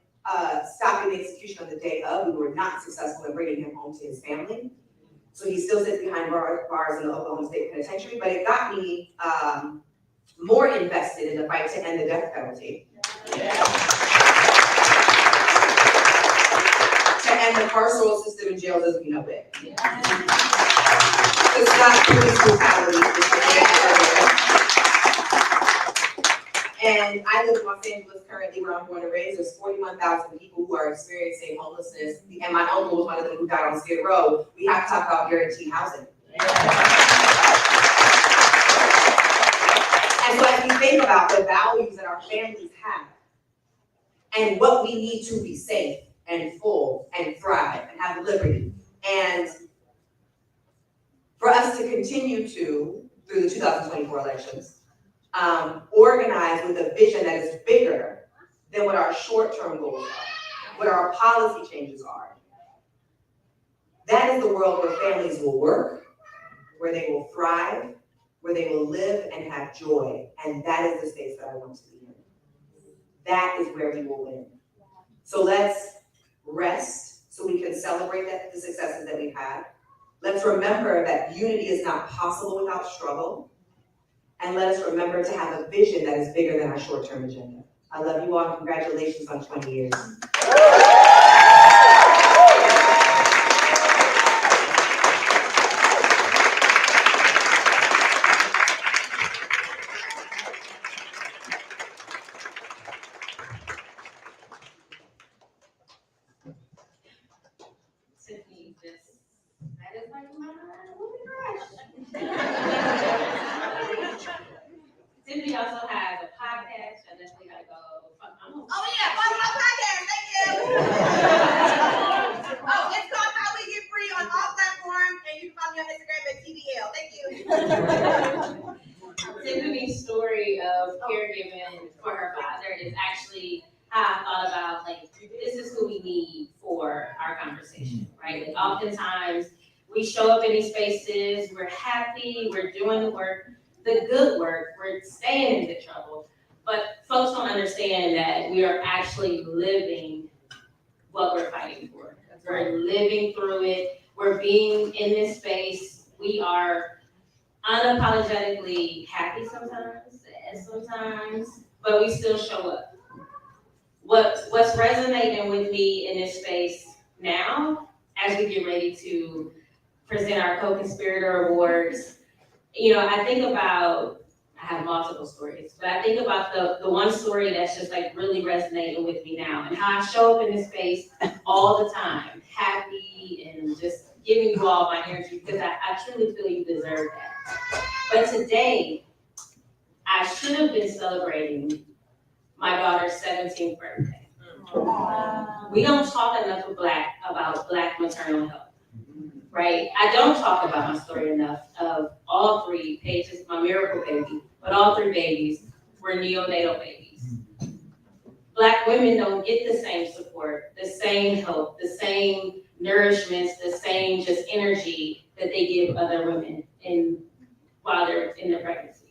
stopping the execution on the day of. We were not successful in bringing him home to his family. So he still sits behind bars in the Oklahoma State Penitentiary, but it got me more invested in the fight to end the death penalty. To end the carceral system in jails as we know it. To stop police brutality. And I live in Los Angeles currently, where I'm born and raised. There's 41,000 people who are experiencing homelessness, and my uncle was one of them who died on Skid Row. We have to talk about guaranteed housing. And so as we think about the values that our families have, and what we need to be safe and full and thrive and have liberty, and for us to continue to, through the 2024 elections, organize with a vision that is bigger than what our short-term goals are, what our policy changes are. That is the world where families will work, where they will thrive, where they will live and have joy. And that is the space that I want to be in. That is where we will win. So let's rest so we can celebrate the successes that we've had. Let's remember that unity is not possible without struggle. And let us remember to have a vision that is bigger than our short-term agenda. I love you all, and congratulations on 20 years. that is like my woman crush. Tiffany also has a podcast. I definitely gotta go. Oh yeah, follow my podcast. Thank you. Oh, it's called How We Get Free on all platforms, and you can follow me on Instagram at TBL. Thank you. Tiffany's story of caregiving for her father is actually how I thought about, like, this is who we need for our conversation, right? Like, oftentimes we show up in these spaces, we're happy, we're doing the work, the good work, we're staying in good trouble, but folks don't understand that we are actually living what we're fighting for. We're living through it, we're being in this space, we are unapologetically happy sometimes, sad sometimes, but we still show up. What's resonating with me in this space now, as we get ready to present our co-conspirator awards, I think about, I have multiple stories, but I think about the one story that's just like really resonating with me now, and how I show up in this space all the time, happy and just giving you all my energy, because I truly feel you deserve that. But today, I should have been celebrating my daughter's 17th birthday. We don't talk enough about Black maternal health, right? I don't talk about my story enough of all three Pages, my miracle baby, but all three babies were neonatal babies. Black women don't get the same support, the same help, the same nourishments, the same just energy that they give other women while they're in their pregnancy.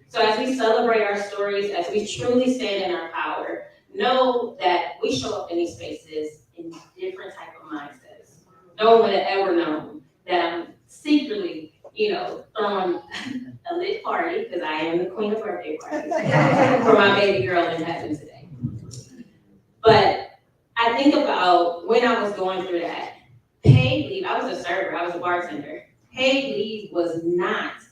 So as we celebrate our stories, as we truly stand in our power, know that we show up in these spaces in different type of mindsets. No one would have ever known that I'm secretly, throwing a lit party, because I am the queen of birthday parties, for my baby girl in heaven today. But I think about when I was going through that, paid leave, I was a server, I was a bartender. Paid leave was not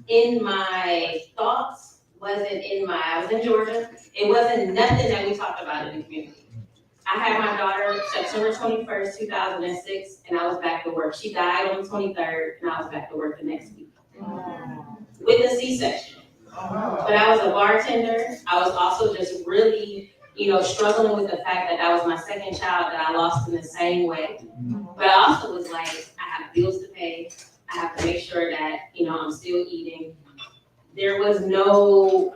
in my thoughts, I was in Georgia, it wasn't nothing that we talked about in the community. I had my daughter September 21st, 2006, and I was back to work. She died on the 23rd, and I was back to work the next week. With a C-section. But I was a bartender. I was also just really, struggling with the fact that was my second child that I lost in the same way. But I also was like, I have bills to pay. I have to make sure that, I'm still eating. There was no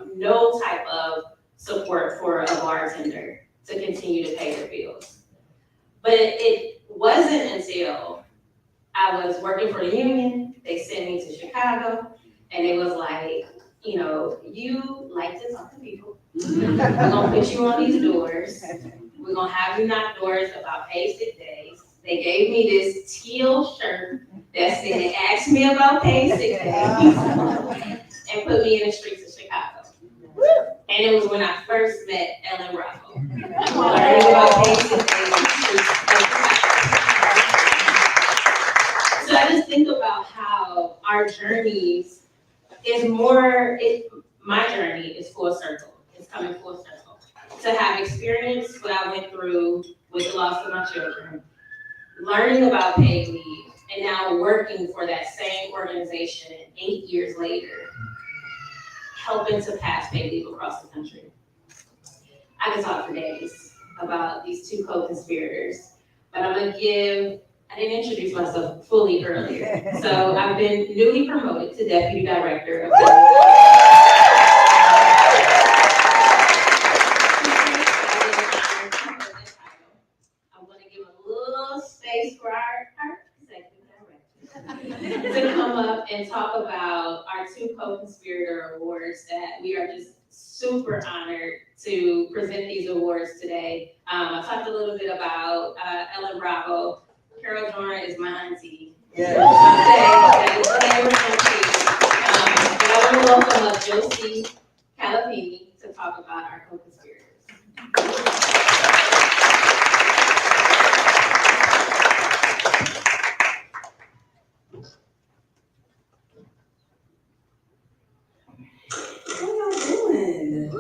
type of support for a bartender to continue to pay their bills. But it wasn't until I was working for the union, they sent me to Chicago, and it was like, you like to talk to people. We're gonna put you on these doors. We're gonna have you knock doors about paid sick days. They gave me this teal shirt that said, ask me about paid sick days, and put me in the streets of Chicago. And it was when I first met Ellen Bravo. Learning about paid sick days in the streets of Chicago. So I just think about how our journeys my journey is full circle. It's coming full circle. To have experienced what I went through with the loss of my children, learning about paid leave, and now working for that same organization 8 years later, helping to pass paid leave across the country. I can talk for days about these two co-conspirators, but I didn't introduce myself fully earlier. So I've been newly promoted to Deputy Director of I'm going to give a little space for our executive director to come up and talk about our two co-conspirator awards that we are just super honored to present these awards today. I talked a little bit about Ellen Bravo. Carol Jordan is my auntie. Yeah. But I want to welcome up Josie Calapini to talk about our co-conspirators. What y'all doing?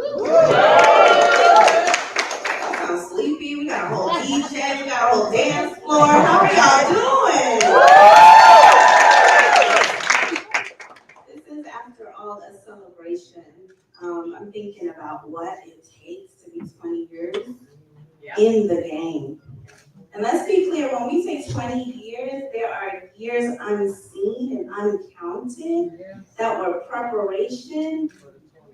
Y'all sound sleepy. We got a whole DJ. We got a whole dance floor. How are y'all doing? about what it takes to be 20 years in the game. And let's be clear, when we say 20 years, there are years unseen and uncounted that were preparation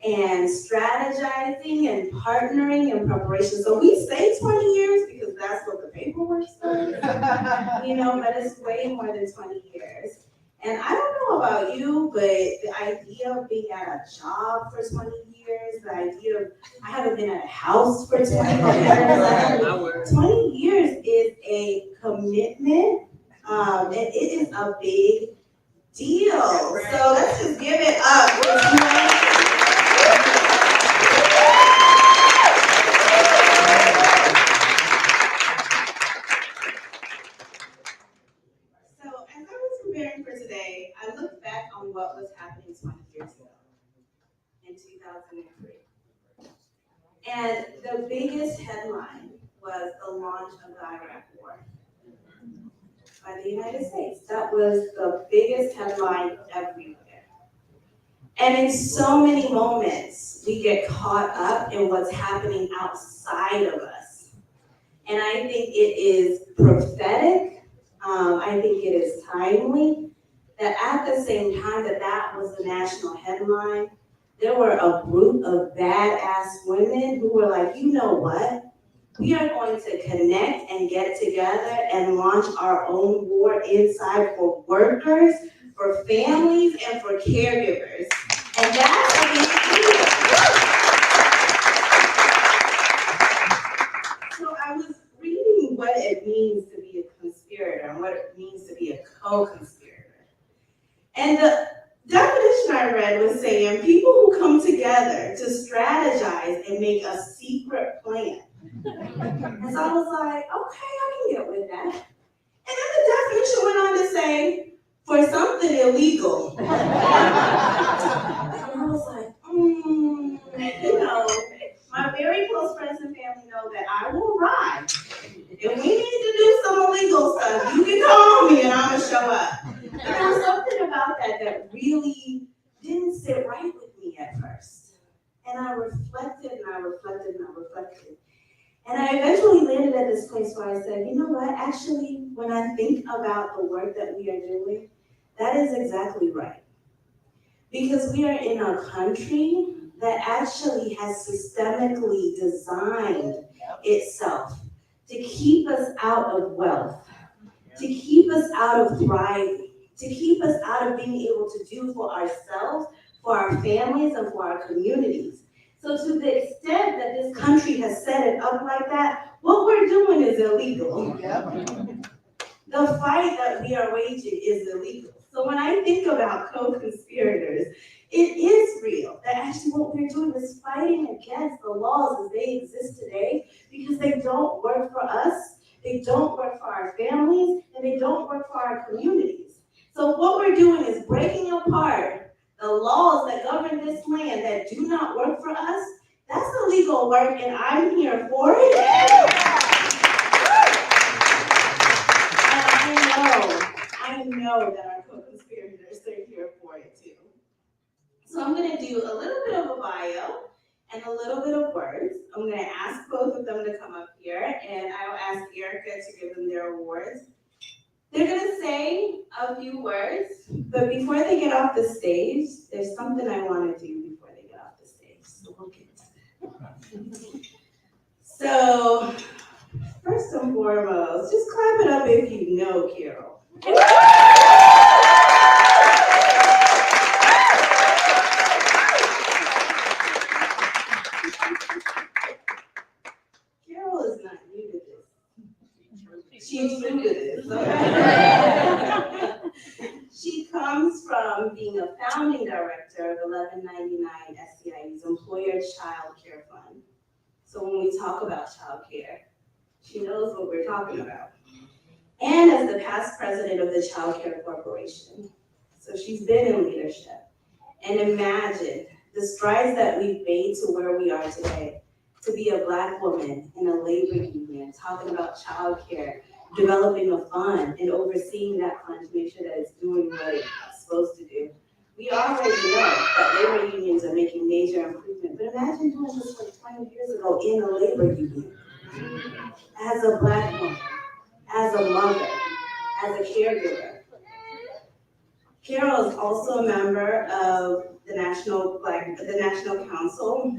and strategizing and partnering and preparation. So we say 20 years because that's what the paperwork says, but it's way more than 20 years. And I don't know about you, but the idea of being at a job for 20 years, the idea of, I haven't been at a house for 20 years. 20 years is a commitment, and it is a big deal. So let's just give it up this morning. So as I was preparing for today, I looked back on what was happening 20 years ago in 2003. And the biggest headline was the launch of the Iraq War by the United States. That was the biggest headline everywhere. And in so many moments, we get caught up in what's happening outside of us. And I think it is prophetic. I think it is timely that at the same time that was the national headline, there were a group of badass women who were like, you know what? We are going to connect and get together and launch our own war inside for workers, for families, and for caregivers. And that's a big deal. So I was reading what it means to be a conspirator and what it means to be a co-conspirator. And the definition I read was saying people who come together to strategize and make a secret plan. And so I was like, okay, I can get with that. And then the definition went on to say, for something illegal. And I was like, my very close friends and family know that I will ride. If we need to do some illegal stuff, you can call me and I'm gonna show up. And there was something about that really didn't sit right with me at first. And I reflected and I reflected and I reflected. And I eventually landed at this place where I said, you know what, actually, when I think about the work that we are doing, that is exactly right. Because we are in a country that actually has systemically designed itself to keep us out of wealth, to keep us out of thriving, to keep us out of being able to do for ourselves, for our families, and for our communities. So to the extent that this country has set it up like that, what we're doing is illegal. The fight that we are waging is illegal. So when I think about co-conspirators, it is real that actually what we're doing is fighting against the laws as they exist today because they don't work for us, they don't work for our families, and they don't work for our communities. So what we're doing is breaking apart the laws that govern this land that do not work for us. That's illegal work, and I'm here for it. And I know that our co-conspirators are here for it too. So I'm going to do a little bit of a bio and a little bit of words. I'm going to ask both of them to come up here, and I'll ask Erica to give them their awards. They're going to say a few words, but before they get off the stage, there's something I want to do before they get off the stage. So we'll get to that. So, first and foremost, just clap it up if you know Carol. Carol is not new to this. She's new to this. Okay? She comes from being a founding director of 1199 SCIU's Employer Child Care Fund. So when we talk about child care, she knows what we're talking about. And as the past president of the Child Care Corporation. So she's been in leadership. And imagine the strides that we've made to where we are today. To be a Black woman in a labor union, talking about child care, developing a fund and overseeing that fund to make sure that it's doing what it's supposed to do. We already know that labor unions are making major improvement, but imagine doing this like 20 years ago in a labor union. As a Black woman, as a mother, as a caregiver. Carol is also a member of the National Council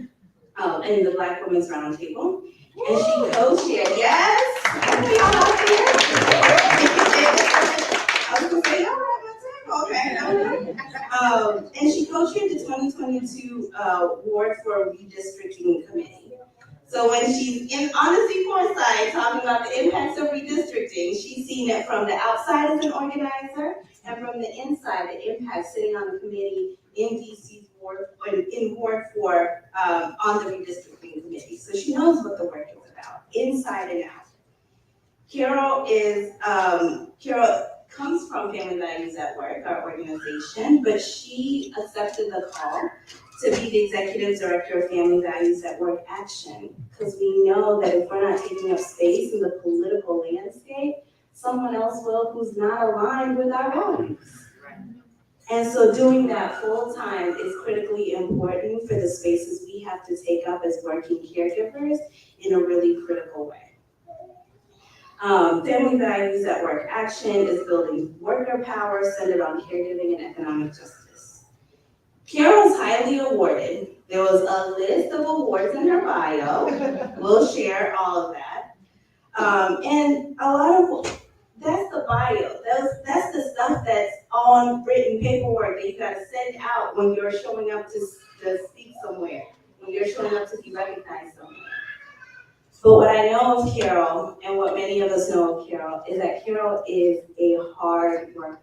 in the Black Women's Roundtable, and she co-chaired. Yes, I was gonna say, y'all at my table, okay. And she co-chaired the 2022 Ward for Redistricting Committee. So when she's in on the C4 side talking about the impacts of redistricting, she's seen it from the outside as an organizer and from the inside, the impact sitting on the committee in DC's Ward, in Ward 4 on the redistricting committee. So she knows what the work is about, inside and out. Carol comes from Family Values at Work, our organization, but she accepted the call to be the Executive Director of Family Values at Work Action, because we know that if we're not taking up space in the political landscape, someone else will who's not aligned with our values. And so doing that full time is critically important for the spaces we have to take up as working caregivers in a really critical way. Family Values at Work Action is building worker power centered on caregiving and economic justice. Carol's highly awarded. There was a list of awards in her bio. We'll share all of that. And a lot of, that's the bio. That's the stuff that's on written paperwork that you gotta send out when you're showing up to speak somewhere, when you're showing up to be recognized somewhere. But what I know of Carol, and what many of us know of Carol, is that Carol is a hard worker.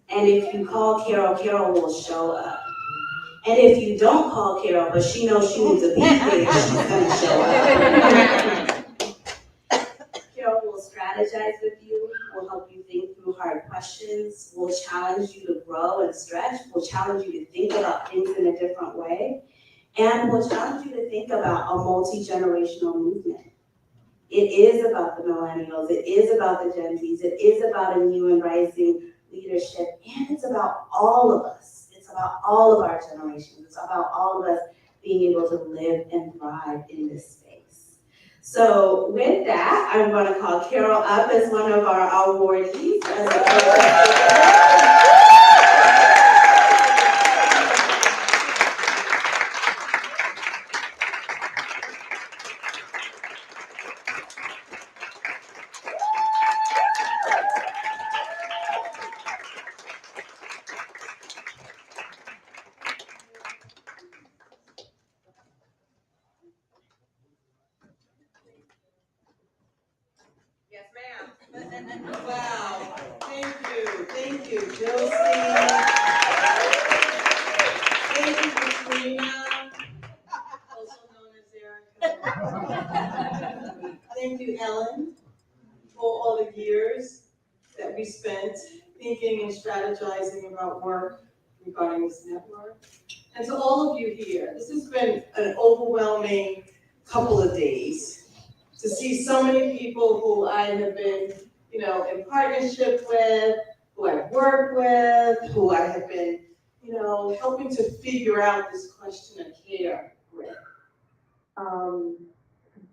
And if you call Carol, Carol will show up. And if you don't call Carol, but she knows she needs to be there, she's gonna show up. Carol will strategize with you, will help you think through hard questions, will challenge you to grow and stretch, will challenge you to think about things in a different way, and will challenge you to think about a multi-generational movement. It is about the millennials, it is about the Gen Zs, it is about a new and rising leadership, and it's about all of us. It's about all of our generations. It's about all of us being able to live and thrive in this space. So with that, I'm going to call Carol up as one of our awardees. Yes, ma'am. Wow, thank you, Josie. Thank you, Katrina, also known as Erica. Thank you, Ellen, for all the years that we spent thinking and strategizing about work regarding this network. And to all of you here, this has been an overwhelming couple of days to see so many people who I have been, in partnership with, who I've worked with, who I have been, helping to figure out this question of care with.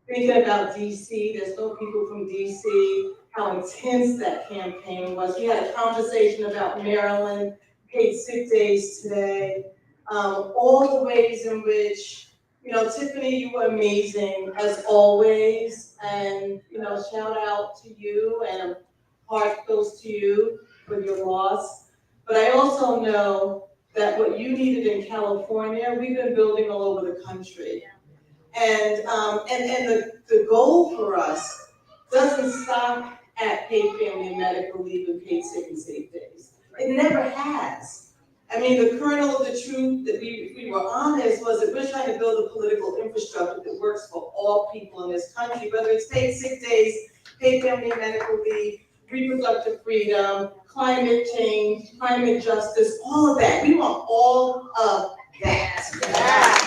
Thinking about DC, there's no people from DC, how intense that campaign was. We had a conversation about Maryland, paid sick days today, all the ways in which, Tiffany, you were amazing as always, and, shout out to you, and heart goes to you with your loss. But I also know that what you needed in California, we've been building all over the country. And the goal for us doesn't stop at paid family and medical leave and paid sick and safe days. It never has. I mean, the kernel of the truth that we were honest was that we're trying to build a political infrastructure that works for all people in this country, whether it's paid sick days, paid family and medical leave, reproductive freedom, climate change, climate justice, all of that. We want all of that. Yeah.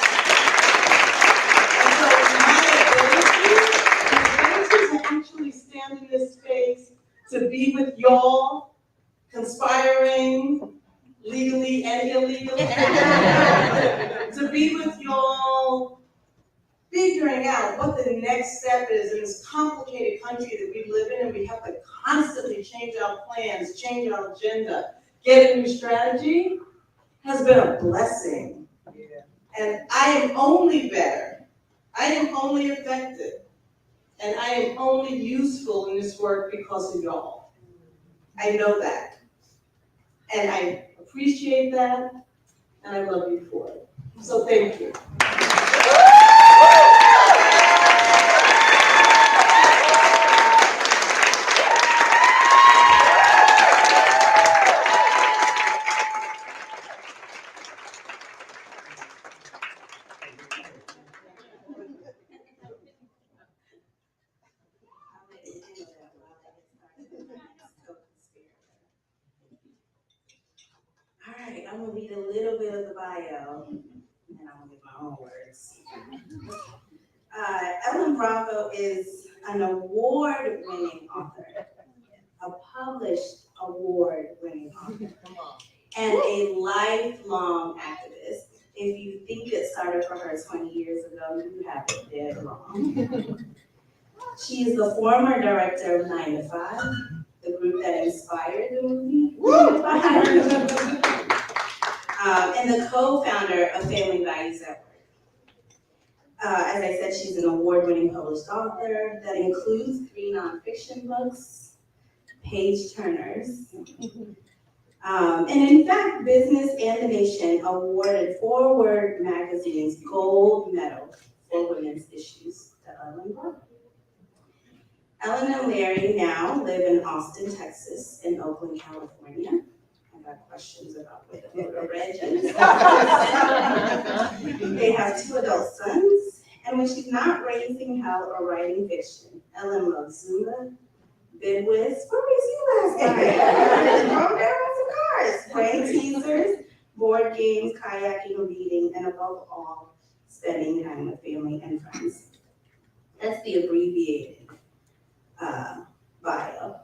To actually stand in this space, to be with y'all, conspiring, legally and illegally, to be with y'all, figuring out what the next step is in this complicated country that we live in, and we have to constantly change our plans, change our agenda, get a new strategy, has been a blessing. And I am only better. I am only effective. And I am only useful in this work because of y'all. I know that. And I appreciate that, and I love you for it. So thank you. All right, I'm gonna read a little bit of the bio, and I'm gonna give my own words. Ellen Bravo is an award-winning author, a published award-winning author, and a lifelong activist. If you think it started for her 20 years ago, you have it dead wrong. She is the former director of 9 to 5, the group that inspired the movie 9 to 5. And the co-founder of Family Values at Work. As I said, she's an award-winning published author that includes 3 nonfiction books, page turners. And in fact, Business and the Nation awarded Forward Magazine's gold medal for women's issues to Ellen Bravo. Ellen and Larry now live in Austin, Texas, and Oakland, California. I got questions about what the photo read. They have 2 adult sons, and when she's not raising hell or writing fiction, Ellen loves Zumba, bid whist, where was you last night? From there with some cars, playing teasers, board games, kayaking, reading, and above all, spending time with family and friends. That's the abbreviated bio.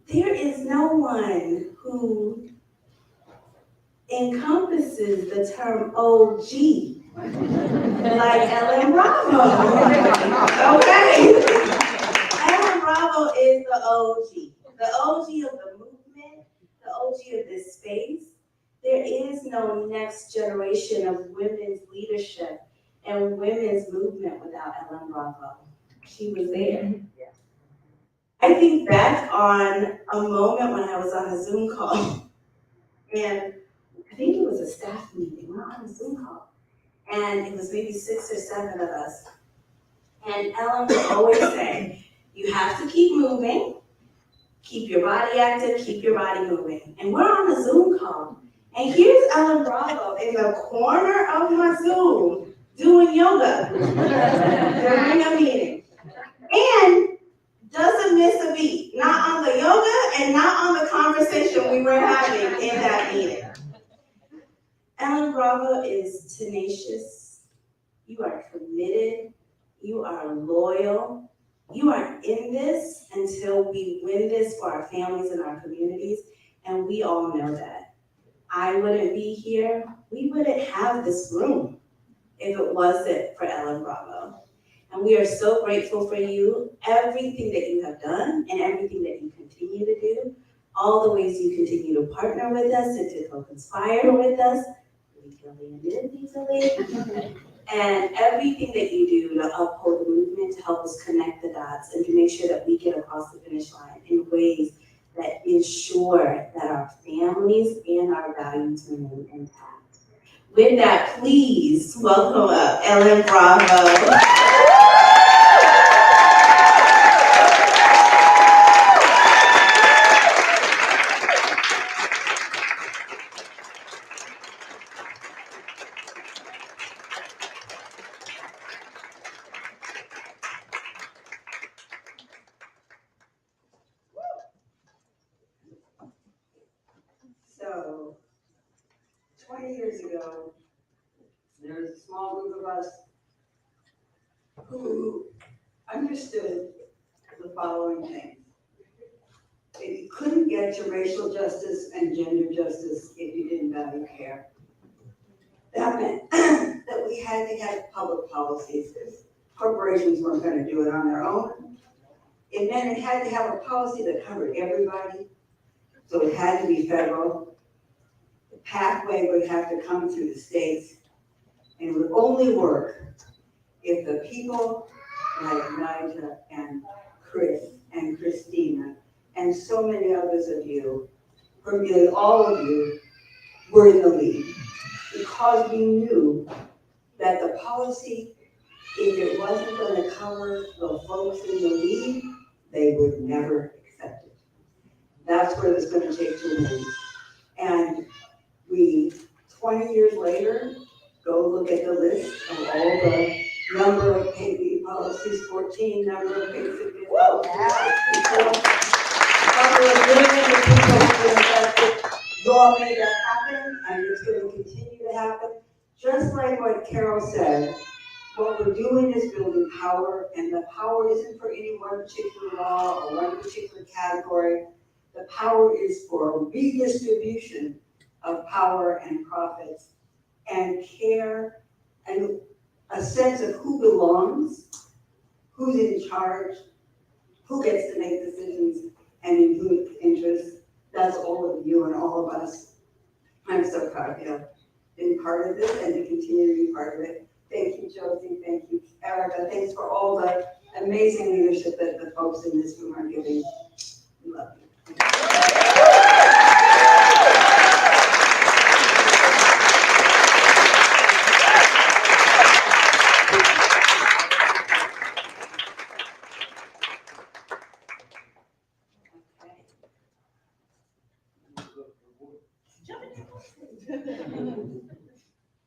There is no one who encompasses the term OG like Ellen Bravo. Okay? Ellen Bravo is the OG of the movement, the OG of this space. There is no next generation of women's leadership and women's movement without Ellen Bravo. She was there. I think back on a moment when I was on a Zoom call, and I think it was a staff meeting, not on a Zoom call, and it was maybe 6 or 7 of us. And Ellen would always say, you have to keep moving, keep your body active, keep your body moving. And we're on a Zoom call, and here's Ellen Bravo in the corner of my Zoom doing yoga during a meeting. And doesn't miss a beat, not on the yoga and not on the conversation we were having in that meeting. Ellen Bravo is tenacious, you are committed, you are loyal, you are in this until we win this for our families and our communities, and we all know that. I wouldn't be here, we wouldn't have this room if it wasn't for Ellen Bravo. And we are so grateful for you, everything that you have done and everything that you continue to do, all the ways you continue to partner with us and to co-conspire with us, legally and illegally, and everything that you do to uphold the movement, to help us connect the dots and to make sure that we get across the finish line in ways that ensure that our families and our values remain intact. With that, please welcome up Ellen Bravo. So, 20 years ago, there was a small group of us who understood the following thing. You couldn't get to racial justice and gender justice if you didn't value care. That meant that we had to have public policies. Corporations weren't going to do it on their own. It meant it had to have a policy that covered everybody, so it had to be federal. The pathway would have to come through the states, and it would only work if the people like Nigel and Chris and Christina and so many others of you, or nearly all of you, were in the lead. Because we knew that the policy, if it wasn't going to cover the folks in the lead, they would never accept it. That's what it was going to take to win. And we, 20 years later, go look at the list of all the number of paid leave policies, 14 number of paid sick leave policies. Number of millions of people have been affected. You all made that happen, and it's going to continue to happen. Just like what Carol said, what we're doing is building power, and the power isn't for any one particular law or one particular category. The power is for redistribution of power and profits and care and a sense of who belongs, who's in charge, who gets to make decisions, and in whose interest. That's all of you and all of us. I'm so proud to have been part of this and to continue to be part of it. Thank you, Josie. Thank you, Erica. Thanks for all the amazing leadership that the folks in this room are giving. We love you.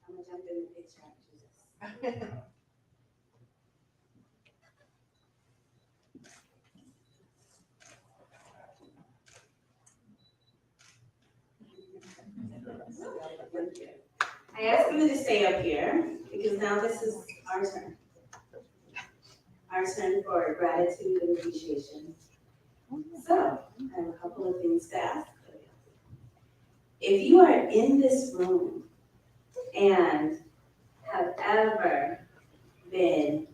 I'm gonna jump in the picture. I asked you to stay up here because now this is our turn. Our turn for gratitude and appreciation. So, I have a couple of things to ask for you. If you are in this room and have ever been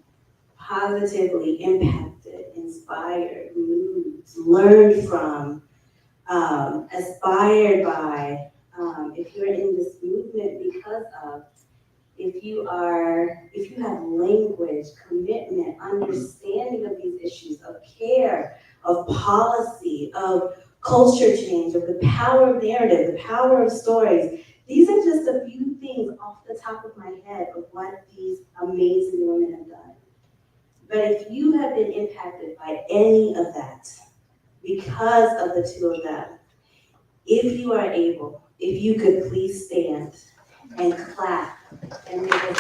positively impacted, inspired, moved, learned from, aspired by, if you're in this movement because of, if you have language, commitment, understanding of these issues, of care, of policy, of culture change, of the power of narrative, the power of stories. These are just a few things off the top of my head of what these amazing women have done. But if you have been impacted by any of that, because of the two of them, if you are able, if you could please stand and clap and make us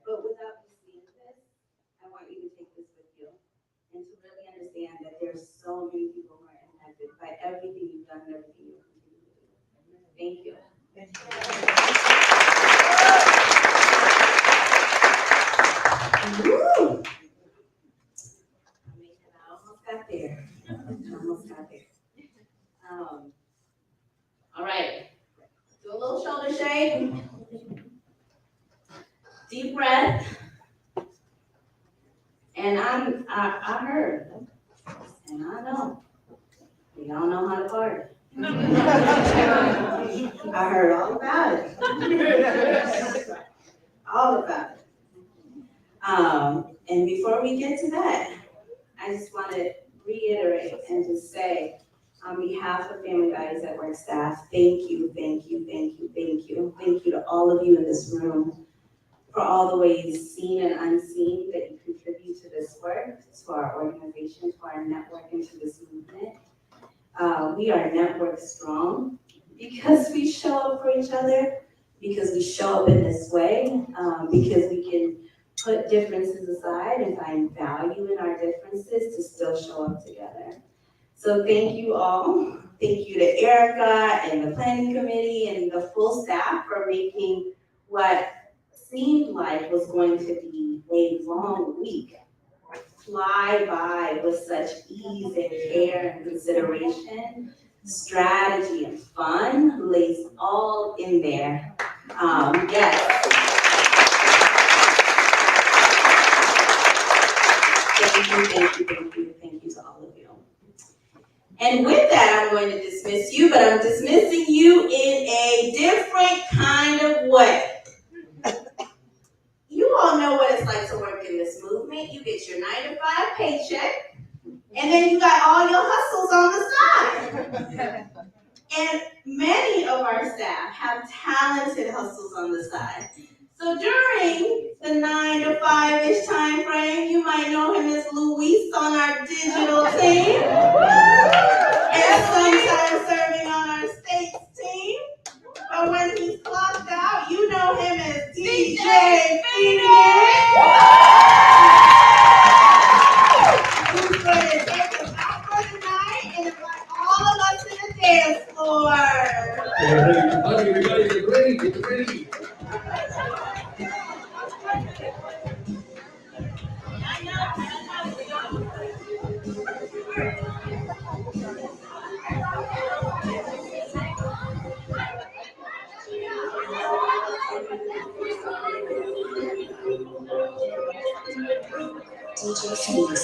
But without you seeing this, I want you to take this with you and to really understand that there's so many people who are impacted by everything you've done and everything you continue to do. Thank you. Woo! I almost got there. All right. Do a little shoulder shake. Deep breath. And I heard, and I know, we all know how to party. I heard all about it. All about it. And before we get to that, I just want to reiterate and just say, on behalf of Family Values at Work staff, thank you, thank you, thank you, thank you. Thank you to all of you in this room for all the ways, seen and unseen, that you contribute to this work, to our organization, to our network, and to this movement. We are network strong because we show up for each other, because we show up in this way, because we can put differences aside and find value in our differences to still show up together. So thank you all. Thank you to Erica and the planning committee and the full staff for making what seemed like was going to be a long week fly by with such ease and care and consideration, strategy and fun lays all in there. Yes. Thank you to all of you. And with that, I'm going to dismiss you, but I'm dismissing you in a different kind of way. You all know what it's like to work in this movement. You get your 9-to-5 paycheck, and then you got all your hustles on the side. And many of our staff have talented hustles on the side. So during the 9 to 5-ish time frame, you might know him as Luis on our digital team, and sometimes serving on our states team. But when he's clocked out, you know him as DJ Phoenix. Who's going to take us out for the night and invite all of us to the dance floor. Everybody, get ready, get ready. DJ Phoenix.